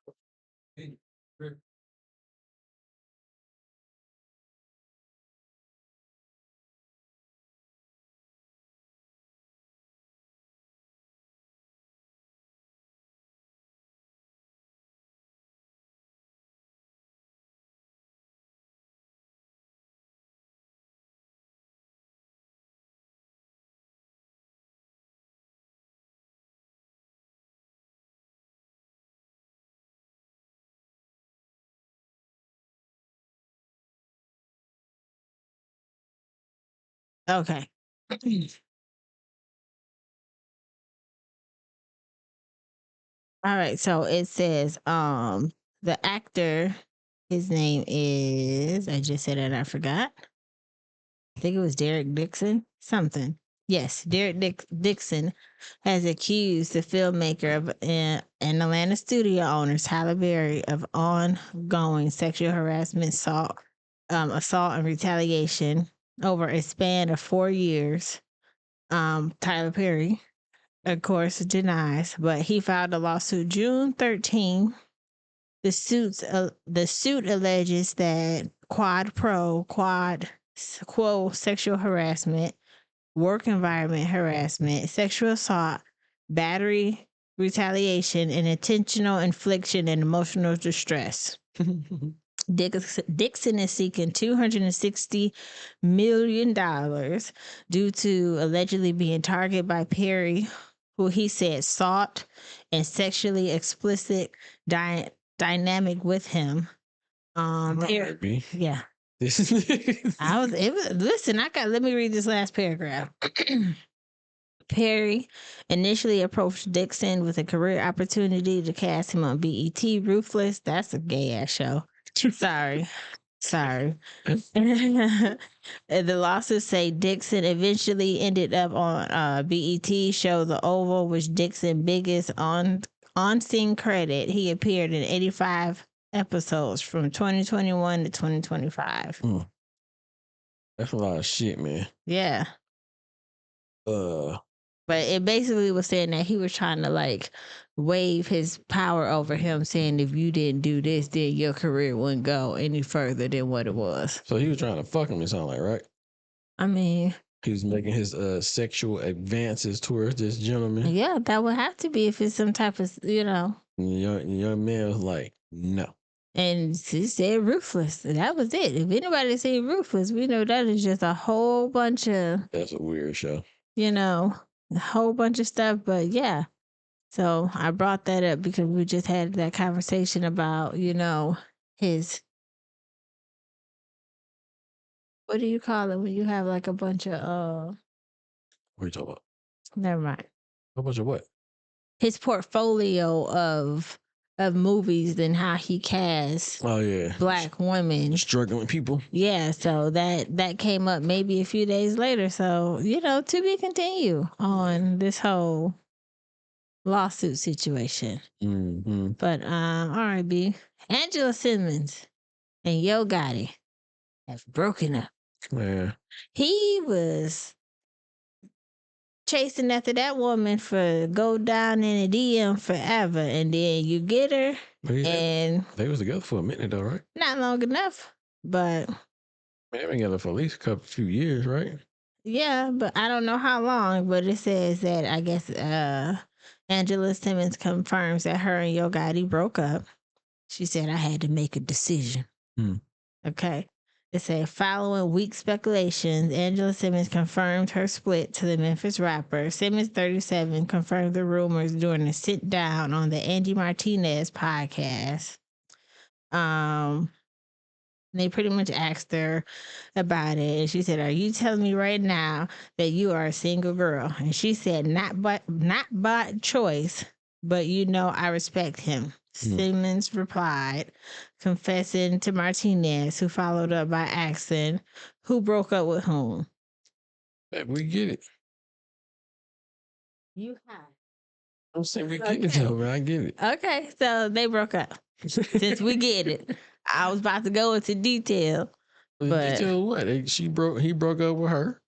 Speaker 2: Okay. All right, so it says the actor, his name is, I just said it, I forgot. I think it was Derek Dixon, something. Yes, Derek Dixon has accused the filmmaker of and Atlanta studio owner Tyler Perry of ongoing sexual harassment, assault, and retaliation over a span of 4 years. Tyler Perry, of course, denies, but he filed a lawsuit June 13. The suit alleges that quad quo sexual harassment, work environment harassment, sexual assault, battery, retaliation, and intentional infliction and emotional distress. Dixon is seeking $260 million due to allegedly being targeted by Perry, who he said sought and sexually explicit dynamic with him. Perry, yeah. Listen, let me read this last paragraph. Perry initially approached Dixon with a career opportunity to cast him on BET Ruthless. That's a gay ass show. Sorry. The lawsuits say Dixon eventually ended up on BET show The Oval, which Dixon biggest on-scene credit. He appeared in 85 episodes from 2021 to 2025.
Speaker 1: That's a lot of shit, man.
Speaker 2: Yeah. But it basically was saying that he was trying to like wave his power over him, saying if you didn't do this, then your career wouldn't go any further than what it was.
Speaker 1: So he was trying to fuck him, it sounded like, right?
Speaker 2: I mean,
Speaker 1: he was making his sexual advances towards this gentleman.
Speaker 2: Yeah, that would have to be if it's some type of,
Speaker 1: Young man was like, no.
Speaker 2: And he said Ruthless. That was it. If anybody said Ruthless, we know that is just a whole bunch of.
Speaker 1: That's a weird show.
Speaker 2: A whole bunch of stuff. But yeah. So I brought that up because we just had that conversation about, his. What do you call it when you have like a bunch of.
Speaker 1: What are you talking about?
Speaker 2: Never mind.
Speaker 1: A bunch of what?
Speaker 2: His portfolio of movies and how he casts black women,
Speaker 1: struggling people.
Speaker 2: Yeah, so that came up maybe a few days later. So to be continued on this whole lawsuit situation.
Speaker 1: Mm-hmm.
Speaker 2: But all right, B. Angela Simmons and Yo Gotti have broken up.
Speaker 1: Yeah,
Speaker 2: he was chasing after that woman for go down in a DM forever, and then you get her, and
Speaker 1: they was together for a minute though, right?
Speaker 2: Not long enough, but
Speaker 1: they've been together for at least a few years, right?
Speaker 2: Yeah, but I don't know how long. But it says that I guess Angela Simmons confirms that her and Yo Gotti broke up. She said, I had to make a decision. Okay. It said, following weak speculations, Angela Simmons confirmed her split to the Memphis rapper. Simmons, 37, confirmed the rumors during a sit down on the Angie Martinez podcast. They pretty much asked her about it, and she said, "Are you telling me right now that you are a single girl?" And she said, "Not by choice, but I respect him." Simmons replied, confessing to Martinez, who followed up by asking, "Who broke up with whom?"
Speaker 1: Babe, we get it.
Speaker 2: You high.
Speaker 1: I'm saying we get it though, man. I get it.
Speaker 2: Okay, so they broke up. Since we get it, I was about to go into detail. But
Speaker 1: detail what? He broke up with her.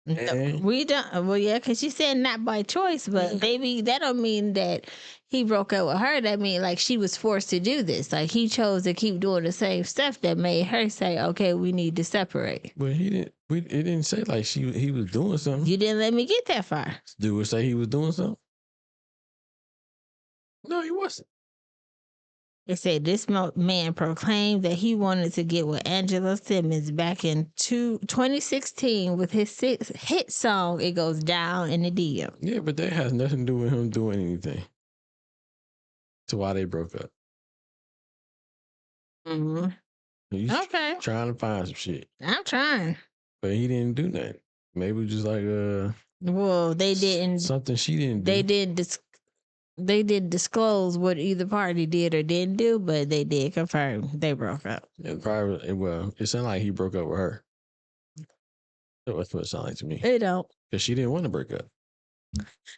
Speaker 2: We don't. Well, yeah, because she said not by choice, but maybe that don't mean that he broke up with her. That mean like she was forced to do this. Like he chose to keep doing the same stuff that made her say, "Okay, we need to separate."
Speaker 1: But he didn't. It didn't say like he was doing something.
Speaker 2: You didn't let me get that far.
Speaker 1: Do it say he was doing something? No, he wasn't.
Speaker 2: It said this man proclaimed that he wanted to get with Angela Simmons back in 2016 with his hit song, It Goes Down in the DM.
Speaker 1: Yeah, but that has nothing to do with him doing anything to why they broke up. He's
Speaker 2: Okay.
Speaker 1: trying to find some shit.
Speaker 2: I'm trying.
Speaker 1: But he didn't do that. Maybe just like
Speaker 2: well, they didn't.
Speaker 1: Something she didn't do.
Speaker 2: They didn't disclose what either party did or didn't do, but they did confirm they broke up.
Speaker 1: Well, it sounded like he broke up with her. That's what it sounded like to me.
Speaker 2: It don't.
Speaker 1: Because she didn't want to break up.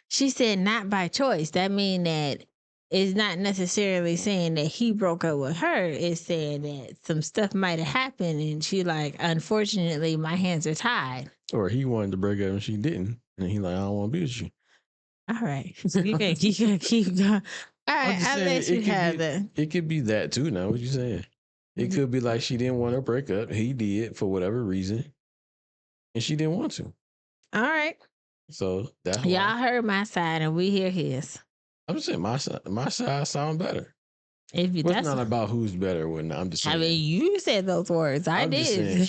Speaker 2: She said not by choice. That means that it's not necessarily saying that he broke up with her. It's saying that some stuff might have happened and she like, unfortunately, my hands are tied.
Speaker 1: Or he wanted to break up and she didn't. And he like, I don't want to be with you.
Speaker 2: All right. You can keep going. All right, I'll let you have that.
Speaker 1: It could be that too now. What you saying? It could be like she didn't want to break up. He did for whatever reason. And she didn't want to.
Speaker 2: All right.
Speaker 1: So that's
Speaker 2: y'all heard my side and we hear his.
Speaker 1: I'm just saying my side sound better. It's not about who's better when I'm just saying.
Speaker 2: I mean, you said those words. I did.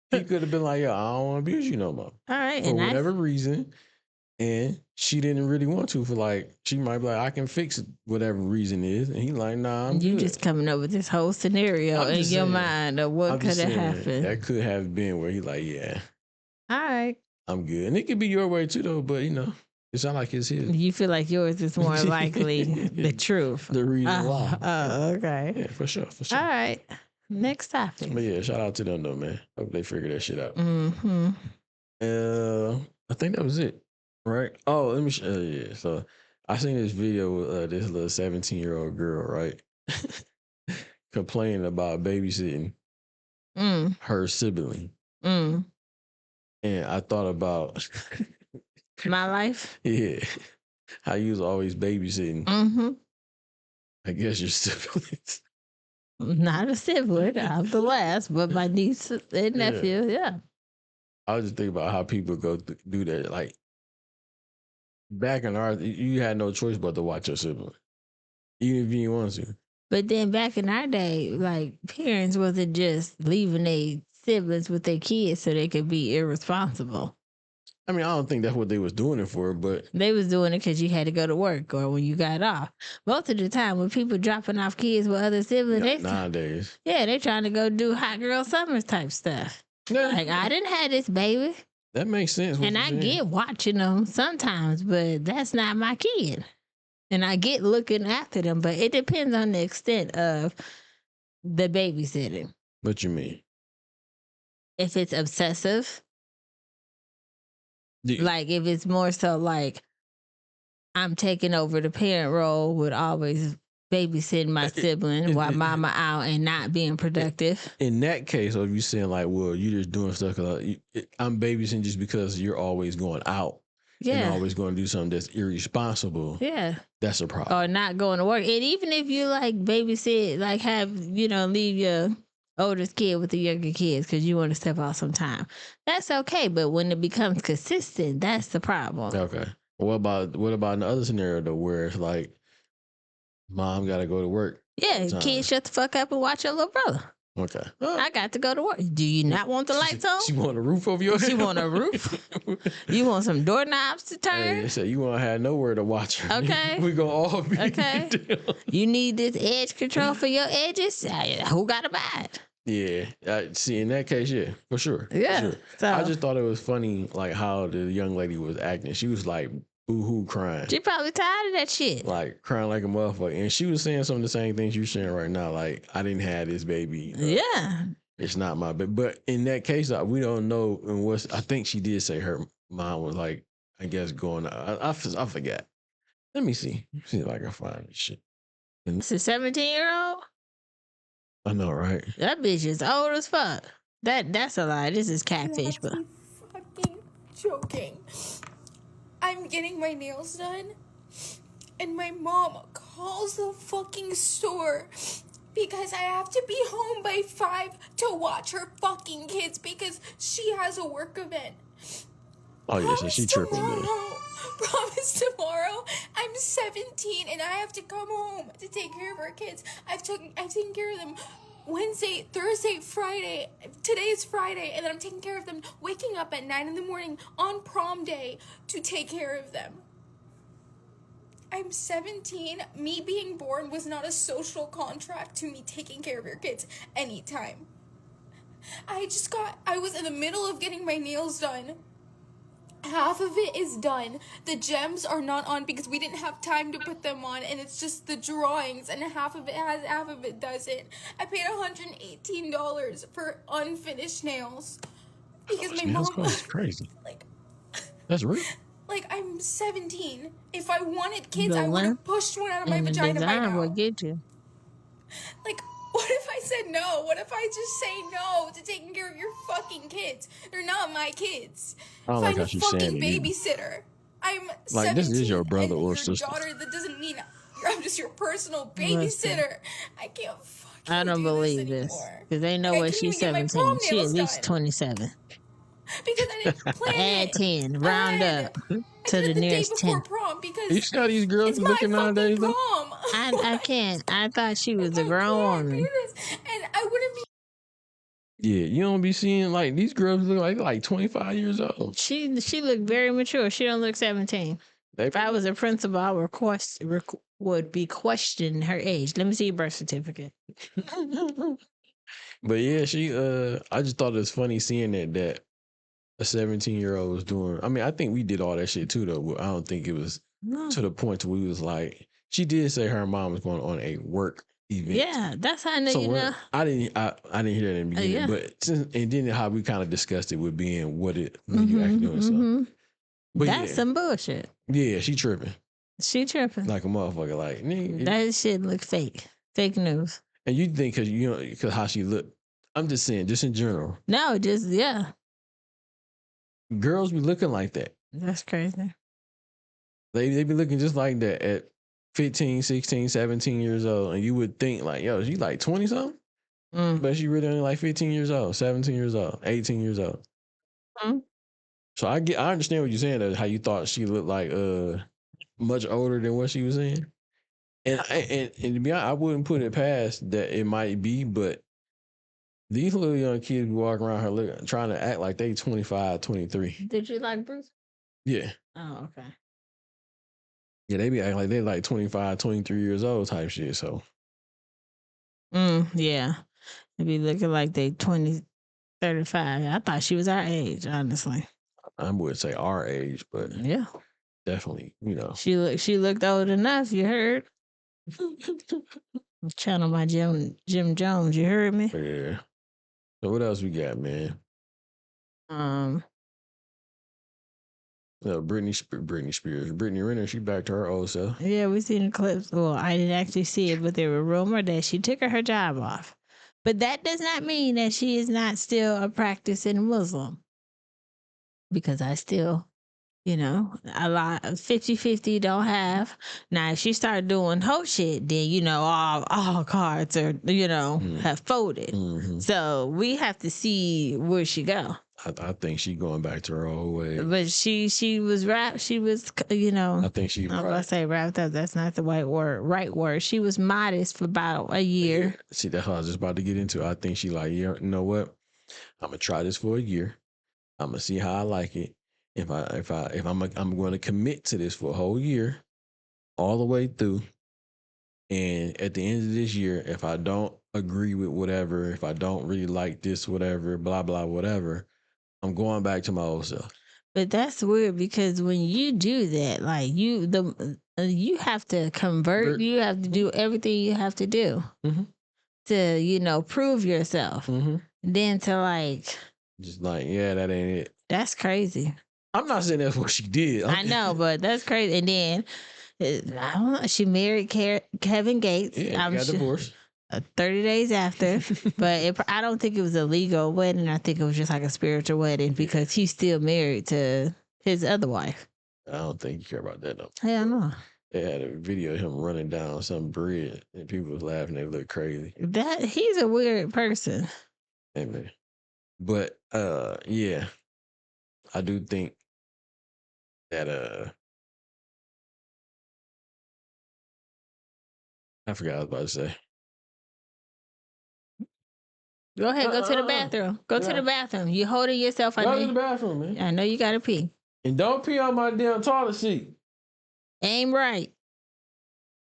Speaker 1: He could have been like, yo, I don't want to be with you no more.
Speaker 2: All right.
Speaker 1: For whatever reason. And she didn't really want to she might be like, I can fix whatever reason is. And he like, nah, I'm
Speaker 2: you
Speaker 1: good.
Speaker 2: just coming up with this whole scenario in your mind of what could have happened.
Speaker 1: That could have been where he like, yeah.
Speaker 2: All right.
Speaker 1: I'm good. And it could be your way too though, but it sounds like it's his.
Speaker 2: You feel like yours is more likely the truth.
Speaker 1: The reason why.
Speaker 2: Oh, okay.
Speaker 1: Yeah, for sure.
Speaker 2: All right. Next topic.
Speaker 1: But yeah, shout out to them though, man. Hope they figure that shit out. I think that was it. Right. Oh, let me yeah. So I seen this video with this little 17-year-old girl, right? Complaining about babysitting her sibling. And I thought about
Speaker 2: my life.
Speaker 1: Yeah. How you was always babysitting. I guess your siblings.
Speaker 2: Not a sibling. I'm the last, but my niece and nephew, yeah.
Speaker 1: I was just thinking about how people go do that. Like, back in our, you had no choice but to watch your sibling, even if you didn't want to.
Speaker 2: But then back in our day, like parents wasn't just leaving their siblings with their kids so they could be irresponsible.
Speaker 1: I mean, I don't think that's what they was doing it for, but
Speaker 2: they was doing it because you had to go to work or when you got off. Most of the time, when people dropping off kids with other siblings,
Speaker 1: nowadays,
Speaker 2: they trying to go do hot girl summers type stuff. Like I didn't have this baby.
Speaker 1: That makes sense.
Speaker 2: And I get watching them sometimes, but that's not my kid. And I get looking after them, but it depends on the extent of the babysitting.
Speaker 1: What you mean?
Speaker 2: If it's obsessive, like if it's more so like I'm taking over the parent role with always babysitting my sibling while mama out and not being productive.
Speaker 1: In that case, or if you saying like, well, you just doing stuff because I'm babysitting just because you're always going out and always going to do something that's irresponsible.
Speaker 2: Yeah.
Speaker 1: That's a problem.
Speaker 2: Or not going to work. And even if you like babysit, like have, leave your oldest kid with the younger kids because you want to step out sometime. That's okay. But when it becomes consistent, that's the problem.
Speaker 1: Okay. What about in the other scenario though, where it's like mom got to go to work?
Speaker 2: Yeah, kids, shut the fuck up and watch your little brother.
Speaker 1: Okay.
Speaker 2: I got to go to work. Do you not want the lights on?
Speaker 1: She want a roof over your head?
Speaker 2: She want a roof? You want some doorknobs to turn?
Speaker 1: Hey, so you won't have nowhere to watch her.
Speaker 2: Okay.
Speaker 1: We gonna all be
Speaker 2: okay. You need this edge control for your edges? Who got to buy it?
Speaker 1: Yeah. See, in that case, yeah, for sure.
Speaker 2: Yeah.
Speaker 1: For sure.
Speaker 2: So,
Speaker 1: I just thought it was funny, like how the young lady was acting. She was like boo-hoo crying.
Speaker 2: She probably tired of that shit.
Speaker 1: Like crying like a motherfucker. And she was saying some of the same things you're saying right now. Like, I didn't have this baby.
Speaker 2: Yeah.
Speaker 1: It's not my baby. But in that case, we don't know. And I think she did say her mom was like, I guess going, I forgot. Let me see. See if I can find this shit.
Speaker 2: It's a 17-year-old?
Speaker 1: I know, right?
Speaker 2: That bitch is old as fuck. That's a lie. This is catfish, but
Speaker 11: fucking joking. I'm getting my nails done, and my mom calls the fucking store because I have to be home by 5 to watch her fucking kids because she has a work event.
Speaker 1: Oh yeah, so she tripping.
Speaker 11: Promise tomorrow. I'm 17 and I have to come home to take care of our kids. I've taken care of them Wednesday, Thursday, Friday. Today is Friday, and then I'm taking care of them, waking up at 9 in the morning on prom day to take care of them. I'm 17. Me being born was not a social contract to me taking care of your kids anytime. I was in the middle of getting my nails done. Half of it is done. The gems are not on because we didn't have time to put them on, and it's just the drawings, and half of it has, half of it doesn't. I paid $118 for unfinished nails because my mom
Speaker 1: was crazy. That's real.
Speaker 11: Like, I'm 17. If I wanted kids, I would have pushed one out of my vagina by now.
Speaker 2: Will get you.
Speaker 11: Like, what if I said no? What if I just say no to taking care of your fucking kids? They're not my kids.
Speaker 1: I don't
Speaker 11: Find
Speaker 1: like how
Speaker 11: a
Speaker 1: she's saying
Speaker 11: fucking
Speaker 1: it.
Speaker 11: babysitter. I'm
Speaker 1: Like,
Speaker 11: 17
Speaker 1: this is your brother
Speaker 11: and
Speaker 1: or
Speaker 11: your
Speaker 1: sister.
Speaker 11: daughter. That doesn't mean I'm just your personal babysitter. I can't fucking
Speaker 2: I don't believe this because they know what she's 17. She at least 27.
Speaker 11: Because I didn't plan
Speaker 2: Add 10, round up to the nearest 10.
Speaker 11: prom because
Speaker 1: You see how these girls are looking nowadays? Though?
Speaker 2: I can't. I thought she was a grown woman.
Speaker 11: And I wouldn't be.
Speaker 1: Yeah, you don't be seeing like these girls look like 25 years old.
Speaker 2: She looked very mature. She don't look 17. If I was a principal, I would be questioning her age. Let me see your birth certificate.
Speaker 1: But yeah, I just thought it was funny seeing that a 17-year-old was doing. I mean, I think we did all that shit too, though. But I don't think it was to the point where we was like. She did say her mom was going on a work event.
Speaker 2: Yeah, that's how you know.
Speaker 1: I didn't hear that in the beginning, but and then how we kind of discussed it with being when you actually doing something. But
Speaker 2: that's some bullshit.
Speaker 1: Yeah, she tripping.
Speaker 2: She tripping
Speaker 1: like a motherfucker. Like
Speaker 2: that shit look fake. Fake news.
Speaker 1: And you think because how she looked. I'm just saying, just in general.
Speaker 2: No, just
Speaker 1: girls be looking like that.
Speaker 2: That's crazy.
Speaker 1: They be looking just like that at 15, 16, 17 years old. And you would think like, yo, she like 20 something? But she really only like 15 years old, 17 years old, 18 years old. So I understand what you're saying, though, how you thought she looked like much older than what she was saying. And to be honest, I wouldn't put it past that it might be, but these little young kids be walking around her trying to act like they 25, 23.
Speaker 2: Did you like Bruce?
Speaker 1: Yeah.
Speaker 2: Oh, okay.
Speaker 1: Yeah, they be acting like they like 25, 23 years old type shit, so.
Speaker 2: Yeah. They be looking like they 20, 35. I thought she was our age, honestly.
Speaker 1: I would say our age, but
Speaker 2: yeah,
Speaker 1: definitely,
Speaker 2: She looked old enough, you heard? Channel by Jim Jones, you heard me?
Speaker 1: Yeah. So what else we got, man? Britney Spears. Britney Renner, she back to her old self.
Speaker 2: Yeah, we seen the clips. Well, I didn't actually see it, but there were rumors that she took her job off. But that does not mean that she is not still a practicing Muslim. Because I still, a lot of 50-50 don't have. Now, if she started doing whole shit, then, all cards are, have folded. So we have to see where she go.
Speaker 1: I think she going back to her old ways.
Speaker 2: But she was wrapped. She was, you know.
Speaker 1: I think she.
Speaker 2: I'm gonna say wrapped up. That's not the right word. She was modest for about a year.
Speaker 1: Yeah. See, that's what I was just about to get into. I think she like, yeah, you know what? I'm gonna try this for a year. I'm gonna see how I like it. If I'm going to commit to this for a whole year, all the way through. And at the end of this year, if I don't agree with whatever, if I don't really like this, whatever, blah blah, whatever, I'm going back to my old self.
Speaker 2: But that's weird because when you do that, like you have to convert. You have to do everything you have to do to prove yourself. Then to like,
Speaker 1: just like, yeah, that ain't it.
Speaker 2: That's crazy.
Speaker 1: I'm not saying that's what she did.
Speaker 2: I know, but that's crazy. And then I don't know. She married Kevin Gates.
Speaker 1: Yeah, got divorced.
Speaker 2: 30 days after, but I don't think it was a legal wedding. I think it was just like a spiritual wedding because he's still married to his other wife.
Speaker 1: I don't think you care about that though.
Speaker 2: Hell no.
Speaker 1: They had a video of him running down some bridge and people was laughing. They look crazy.
Speaker 2: That he's a weird person.
Speaker 1: Amen. But yeah, I do think that I forgot what I was about to say.
Speaker 2: Go ahead, go to the bathroom. Go to the bathroom. You holding yourself.
Speaker 1: Go to the bathroom, man.
Speaker 2: I know you gotta pee.
Speaker 1: And don't pee on my damn toilet seat.
Speaker 2: Aim right.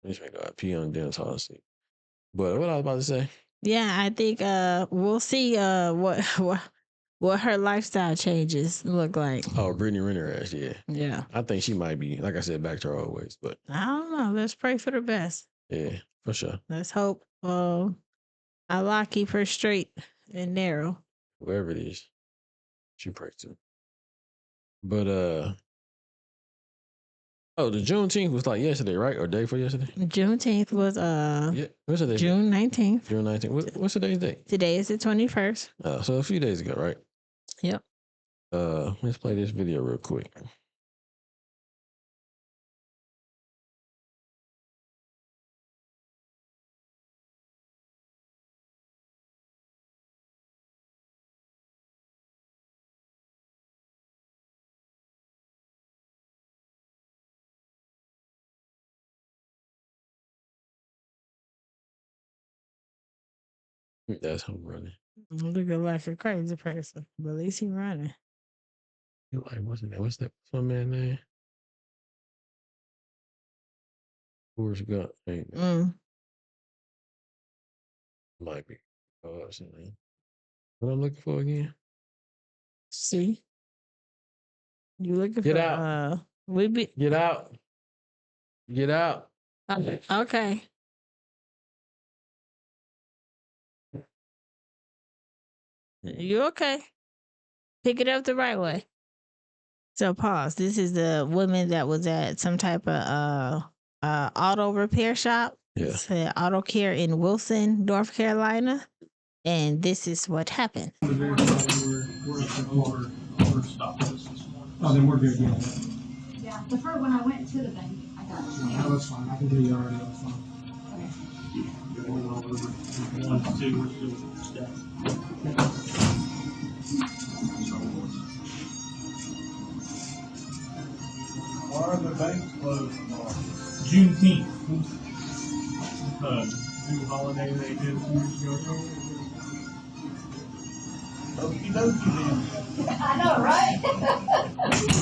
Speaker 1: This make I pee on the damn toilet seat. But what I was about to say.
Speaker 2: Yeah, I think we'll see what her lifestyle changes look like.
Speaker 1: Oh, Brittany Renner ass, yeah.
Speaker 2: Yeah.
Speaker 1: I think she might be, like I said, back to her old ways. But
Speaker 2: I don't know. Let's pray for the best.
Speaker 1: Yeah, for sure.
Speaker 2: Let's hope Allah keep her straight and narrow.
Speaker 1: Whoever it is, she prays to. But the Juneteenth was like yesterday, right? Or day for yesterday?
Speaker 2: Juneteenth was
Speaker 1: what's the day?
Speaker 2: June 19th.
Speaker 1: June 19th. What's today's date?
Speaker 2: Today is the 21st.
Speaker 1: So a few days ago, right?
Speaker 2: Yep.
Speaker 1: Let's play this video real quick. That's him running.
Speaker 2: Looking like a crazy person, but at least he running.
Speaker 1: You like what's that one man name? Forrest Gump. Might be. What's his name? What I'm looking for again?
Speaker 2: See, you looking
Speaker 1: Get
Speaker 2: for?
Speaker 1: out. Get out. Get out.
Speaker 2: Okay. You okay? Pick it up the right way. So pause. This is the woman that was at some type of auto repair shop.
Speaker 1: Yeah.
Speaker 2: It's auto care in Wilson, North Carolina. And this is what happened.
Speaker 12: Oh, then we're good.
Speaker 13: Yeah, the first when I went to the bank, I got it.
Speaker 12: No, that's fine. I can do you already. That's fine.
Speaker 14: Why are the banks closed tomorrow?
Speaker 12: Juneteenth. New holiday they did 2 years ago.
Speaker 14: Okie dokie then.
Speaker 13: I know, right?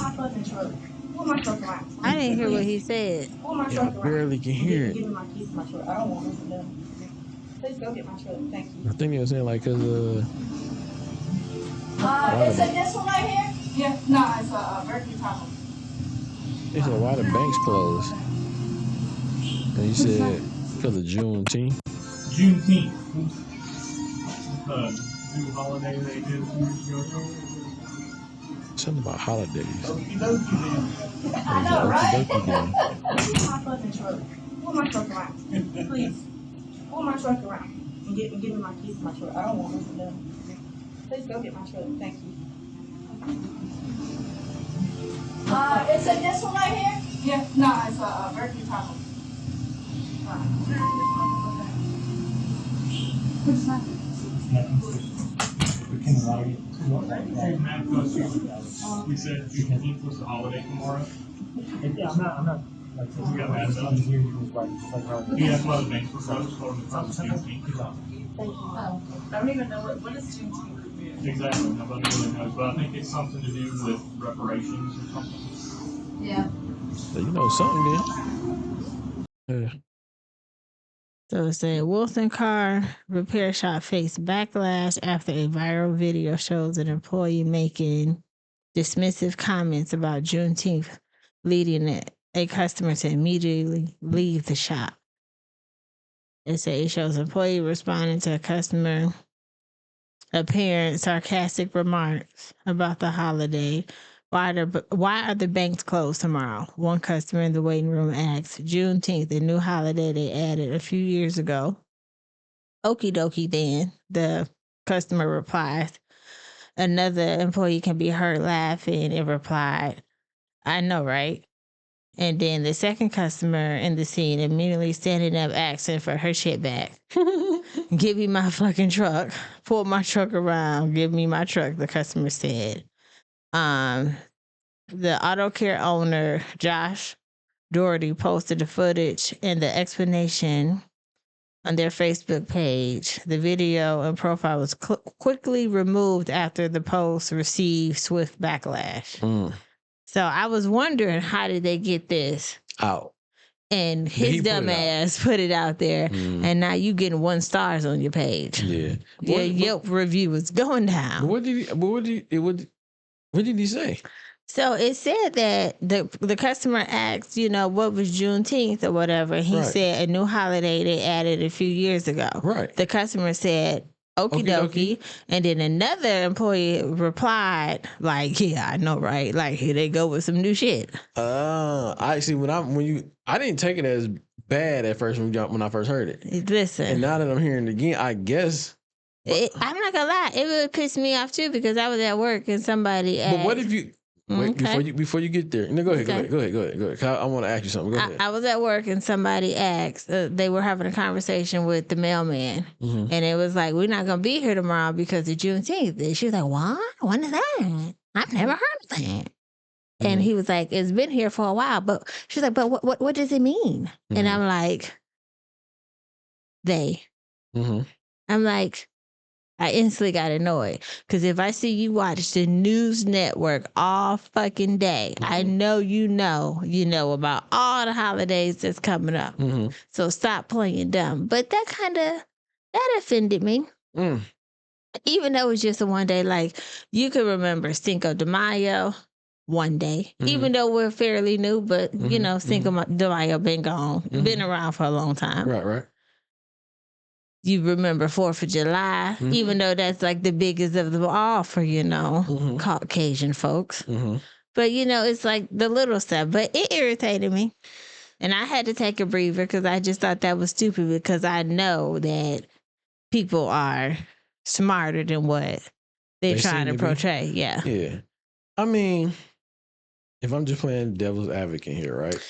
Speaker 13: My fucking truck. Pull my truck around.
Speaker 2: I didn't hear what he said.
Speaker 13: Pull my
Speaker 1: Yeah,
Speaker 13: truck
Speaker 1: I
Speaker 13: around.
Speaker 1: barely can hear it.
Speaker 13: Give me my keys to my truck. I don't want this to do. Please go get my truck. Thank you.
Speaker 1: I think they were saying like because
Speaker 13: Is it this one right here? Yeah. No, it's a Berkeley Tahoe.
Speaker 1: they said why the banks closed. And you said because of Juneteenth.
Speaker 12: Juneteenth. New holiday they did 2 years ago.
Speaker 1: Something about holidays.
Speaker 14: Okie dokie then.
Speaker 13: I know, right?
Speaker 1: Okie dokie then.
Speaker 13: Pull my fucking truck. Pull my truck around. Please. Pull my truck around. And give me my keys to my truck. I don't want this to do. Please go get my truck. Thank you. Is it this one right here? Yeah. No, it's a Berkeley Tahoe. What's that?
Speaker 12: Matt goes to, we said Juneteenth was the holiday tomorrow. Yeah, I'm not. Like, we got mad about it. He asked why the banks were closed, told him it's Juneteenth.
Speaker 13: I don't even know what is Juneteenth.
Speaker 12: Exactly, nobody really knows, but I think it's something to do with reparations or something.
Speaker 13: Yeah.
Speaker 1: So you know something then. Yeah.
Speaker 2: So it said Wilson car repair shop faced backlash after a viral video shows an employee making dismissive comments about Juneteenth, leading a customer to immediately leave the shop. It said it shows employee responding to a customer apparent sarcastic remarks about the holiday. Why are the banks closed tomorrow? One customer in the waiting room asked. Juneteenth, a new holiday they added a few years ago. Okie dokie then, the customer replies. Another employee can be heard laughing and replied, I know, right? And then the second customer in the scene immediately standing up asking for her shit back. Give me my fucking truck. Pull my truck around. Give me my truck, the customer said. The auto care owner, Josh Doherty, posted the footage and the explanation on their Facebook page. The video and profile was quickly removed after the post received swift backlash. So I was wondering, how did they get this
Speaker 1: out?
Speaker 2: And his dumb ass put it out there, and now you getting 1 stars on your page.
Speaker 1: Yeah,
Speaker 2: your Yelp review is going down.
Speaker 1: What did he say?
Speaker 2: So it said that the customer asked, what was Juneteenth or whatever. He said a new holiday they added a few years ago.
Speaker 1: Right.
Speaker 2: The customer said, okie dokie. And then another employee replied, like, yeah, I know, right? Like, here they go with some new shit.
Speaker 1: I see. I didn't take it as bad at first when I first heard it.
Speaker 2: Listen.
Speaker 1: And now that I'm hearing it again, I guess.
Speaker 2: I'm not gonna lie, it would piss me off too, because I was at work and somebody asked.
Speaker 1: But what if you wait before you get there? No, go ahead. I want to ask you something. Go ahead.
Speaker 2: I was at work and somebody asked. They were having a conversation with the mailman, and it was like, "We're not gonna be here tomorrow because of Juneteenth." And she was like, "What? When is that? I've never heard of that." And he was like, "It's been here for a while," but she's like, "But what does it mean?" And I'm like, "They." I'm like, I instantly got annoyed, because if I see you watch the news network all fucking day, I know you know about all the holidays that's coming up. So stop playing dumb. But that offended me. Even though it was just a one day, like, you could remember Cinco de Mayo one day, even though we're fairly new, but Cinco de Mayo been gone, been around for a long time.
Speaker 1: Right.
Speaker 2: You remember 4th of July, even though that's like the biggest of them all for, Caucasian folks. But, it's like the little stuff. But it irritated me. And I had to take a breather, because I just thought that was stupid, because I know that people are smarter than what they're trying to portray. Yeah.
Speaker 1: Yeah. I mean, if I'm just playing devil's advocate here, right?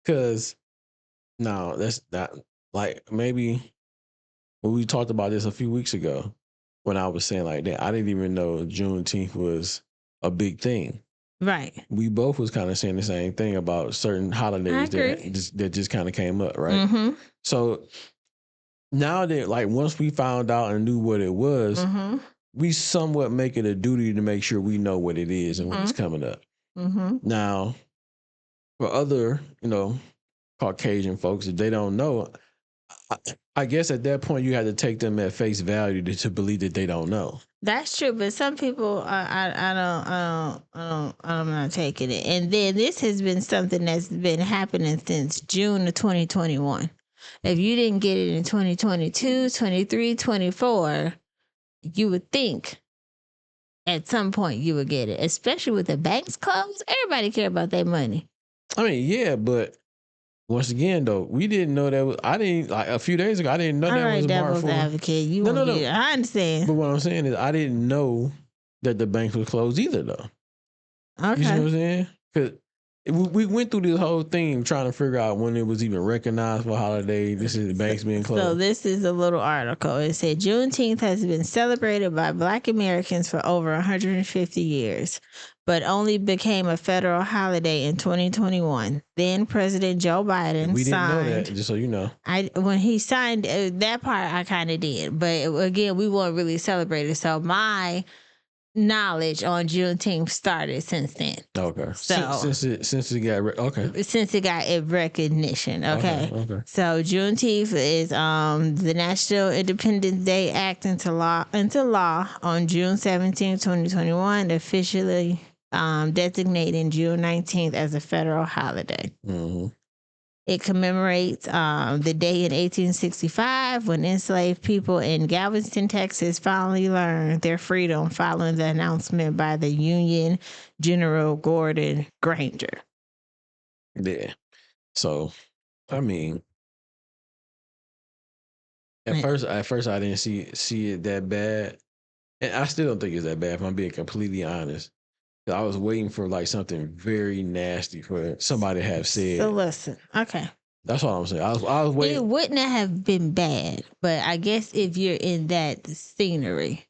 Speaker 1: Because, no, that's not... Like, maybe when we talked about this a few weeks ago, when I was saying like that, I didn't even know Juneteenth was a big thing.
Speaker 2: Right.
Speaker 1: We both was kind of saying the same thing about certain holidays that just kind of came up, right? So now that, like, once we found out and knew what it was, we somewhat make it a duty to make sure we know what it is and when it's coming up. Now, for other, Caucasian folks, if they don't know, I guess at that point you have to take them at face value to believe that they don't know.
Speaker 2: That's true, but some people, I'm not taking it. And then this has been something that's been happening since June of 2021. If you didn't get it in 2022, 23, 24, you would think at some point you would get it, especially with the banks closed. Everybody care about their money.
Speaker 1: I mean, yeah, but once again, though, we didn't know that was... I didn't... Like, a few days ago, I didn't know that was
Speaker 2: devil's advocate. No. I understand.
Speaker 1: But what I'm saying is, I didn't know that the banks was closed either, though.
Speaker 2: Okay.
Speaker 1: You see what I'm saying? Because We went through this whole thing trying to figure out when it was even recognized for a holiday. This is the banks being closed.
Speaker 2: So this is a little article. It said Juneteenth has been celebrated by Black Americans for over 150 years, but only became a federal holiday in 2021. Then President Joe Biden
Speaker 1: we didn't know
Speaker 2: signed.
Speaker 1: that, just so you know.
Speaker 2: When he signed that part, I kind of did, but again, we weren't really celebrated. So my knowledge on Juneteenth started since then.
Speaker 1: Okay.
Speaker 2: So
Speaker 1: since it got okay.
Speaker 2: Since it got a recognition. Okay. So Juneteenth is the National Independence Day Act into law on June 17, 2021, officially designating June 19th as a federal holiday.
Speaker 1: Mm-hmm.
Speaker 2: It commemorates the day in 1865 when enslaved people in Galveston, Texas finally learned their freedom following the announcement by the Union General Gordon Granger.
Speaker 1: Yeah. So, I mean, at first I didn't see it that bad. And I still don't think it's that bad, if I'm being completely honest. I was waiting for like something very nasty for somebody to have said.
Speaker 2: So listen, okay.
Speaker 1: That's what I'm saying. I was waiting.
Speaker 2: It wouldn't have been bad, but I guess if you're in that scenery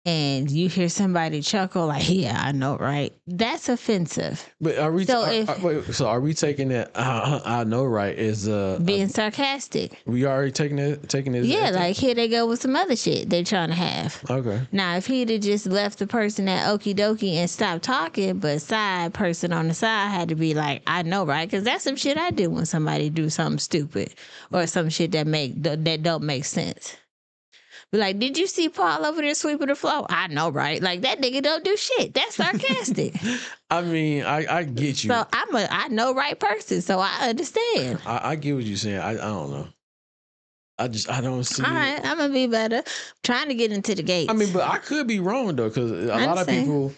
Speaker 2: and you hear somebody chuckle like, "Yeah, I know, right?" That's offensive.
Speaker 1: But are we?
Speaker 2: So
Speaker 1: are we taking that? I know, right? Is
Speaker 2: being sarcastic?
Speaker 1: We already taking it.
Speaker 2: Yeah, like here they go with some other shit they're trying to have.
Speaker 1: Okay.
Speaker 2: Now, if he'd have just left the person at okie dokie and stopped talking, but side person on the side had to be like, "I know, right?" Because that's some shit I do when somebody do something stupid or some shit that don't make sense. Be like, "Did you see Paul over there sweeping the floor?" "I know, right?" Like that nigga don't do shit. That's sarcastic.
Speaker 1: I mean, I get you.
Speaker 2: So I know right person, so I understand.
Speaker 1: I get what you're saying. I don't know. I don't see.
Speaker 2: All right, I'm gonna be better. I'm trying to get into the gates.
Speaker 1: I mean, but I could be wrong though, because a lot of people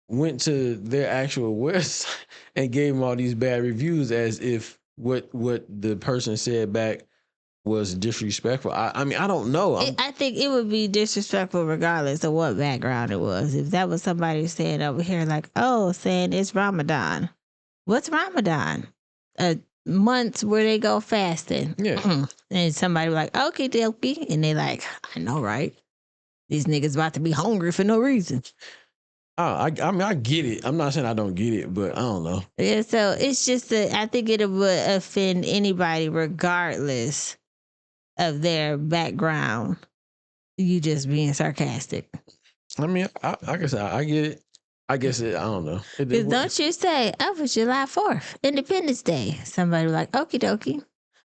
Speaker 1: went to their actual website and gave them all these bad reviews as if what the person said back was disrespectful. I mean, I don't know.
Speaker 2: I think it would be disrespectful regardless of what background it was. If that was somebody saying over here like, "Oh, saying it's Ramadan." What's Ramadan? Months where they go fasting.
Speaker 1: Yeah.
Speaker 2: And somebody like, "Okay, dokie," and they like, "I know, right? These niggas about to be hungry for no reason."
Speaker 1: I mean, I get it. I'm not saying I don't get it, but I don't know.
Speaker 2: Yeah, so it's just that I think it would offend anybody regardless of their background. You just being sarcastic.
Speaker 1: I mean, I guess I get it. I guess I don't know.
Speaker 2: Because don't you say, "Oh, it's July 4th, Independence Day." Somebody like, "Okie dokie."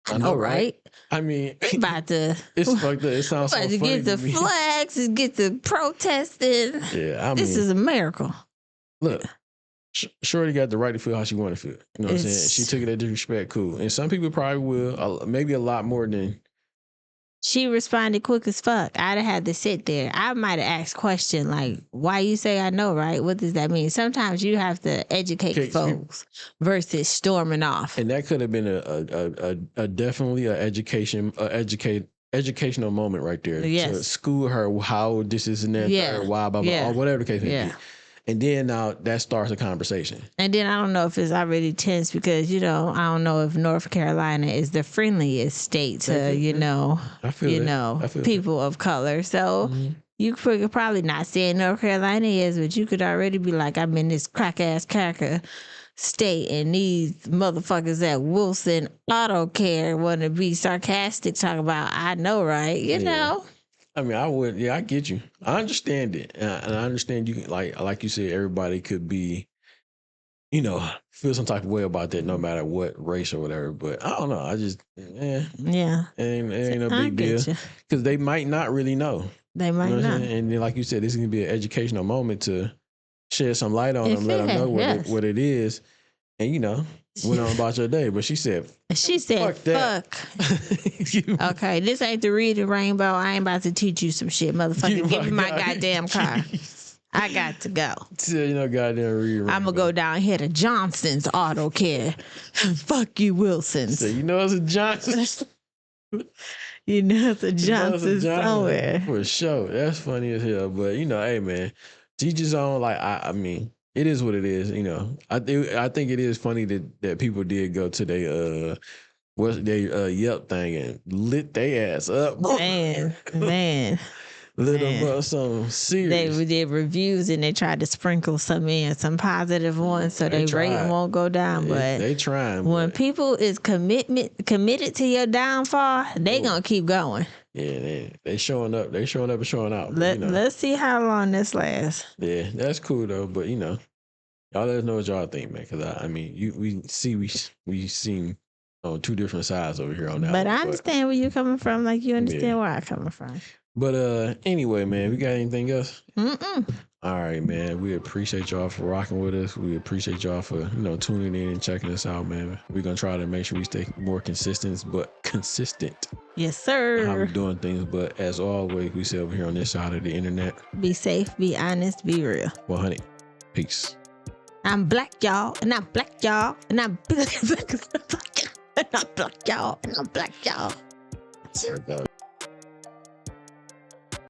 Speaker 2: I know, right?
Speaker 1: I mean,
Speaker 2: about to.
Speaker 1: It's fucked up. It sounds so funny.
Speaker 2: About to get the flags and get the protesting.
Speaker 1: Yeah, I mean,
Speaker 2: this is a miracle.
Speaker 1: Look, Shorty got the right to feel how she want to feel. You know what I'm saying? She took it as disrespect, cool. And some people probably will, maybe a lot more than.
Speaker 2: She responded quick as fuck. I'd have had to sit there. I might have asked question like, "Why you say I know, right? What does that mean?" Sometimes you have to educate folks versus storming off.
Speaker 1: And that could have been a definitely educational moment right there.
Speaker 2: Yes.
Speaker 1: To school her how this is and that, why, blah, blah, or whatever the case may be. And then now that starts a conversation.
Speaker 2: And then I don't know if it's already tense because, I don't know if North Carolina is the friendliest state to, people of color. So you could probably not say North Carolina is, but you could already be like, I'm in this crack-ass cracker state and these motherfuckers at Wilson Auto Care want to be sarcastic, talk about, I know, right? You know.
Speaker 1: I mean, I would. Yeah, I get you. I understand it, and I understand you. Like you said, everybody could be, feel some type of way about that, no matter what race or whatever. But I don't know. I just, it ain't no big deal because they might not really know.
Speaker 2: They might not.
Speaker 1: And then, like you said, this is gonna be an educational moment to shed some light on them, let them know what it is, and went on about your day. But she said,
Speaker 2: fuck. Okay, this ain't the reading rainbow. I ain't about to teach you some shit, motherfucker. Give me my goddamn car. I got to go.
Speaker 1: Goddamn reading.
Speaker 2: I'm gonna go down here to Johnson's Auto Care. Fuck you, Wilson's.
Speaker 1: So it's a Johnson's.
Speaker 2: It's a Johnson's somewhere.
Speaker 1: For sure. That's funny as hell. But hey man, teach his own. Like I mean, it is what it is. You know, I think it is funny that people did go to their Yelp thing and lit their ass up.
Speaker 2: Man.
Speaker 1: Lit them up some serious.
Speaker 2: They did reviews and they tried to sprinkle some positive ones so they rating won't go down. But
Speaker 1: they trying.
Speaker 2: When people is committed to your downfall, they gonna keep going.
Speaker 1: Yeah, they showing up. They showing up and showing out.
Speaker 2: Let's see how long this lasts.
Speaker 1: Yeah, that's cool though. But y'all let us know what y'all think, man. Because I mean, we seem on two different sides over here on that.
Speaker 2: But I understand where you're coming from, like you understand where I'm coming from.
Speaker 1: But anyway, man, we got anything else? All right, man. We appreciate y'all for rocking with us. We appreciate y'all for tuning in and checking us out, man. We're gonna try to make sure we stay more consistent.
Speaker 2: Yes, sir.
Speaker 1: How we doing things, but as always, we say over here on this side of the internet.
Speaker 2: Be safe, be honest, be real.
Speaker 1: 100. Peace.
Speaker 2: I'm black, y'all, and I'm black, y'all, and I'm black, y'all, and I'm black, y'all.
Speaker 1: There we go.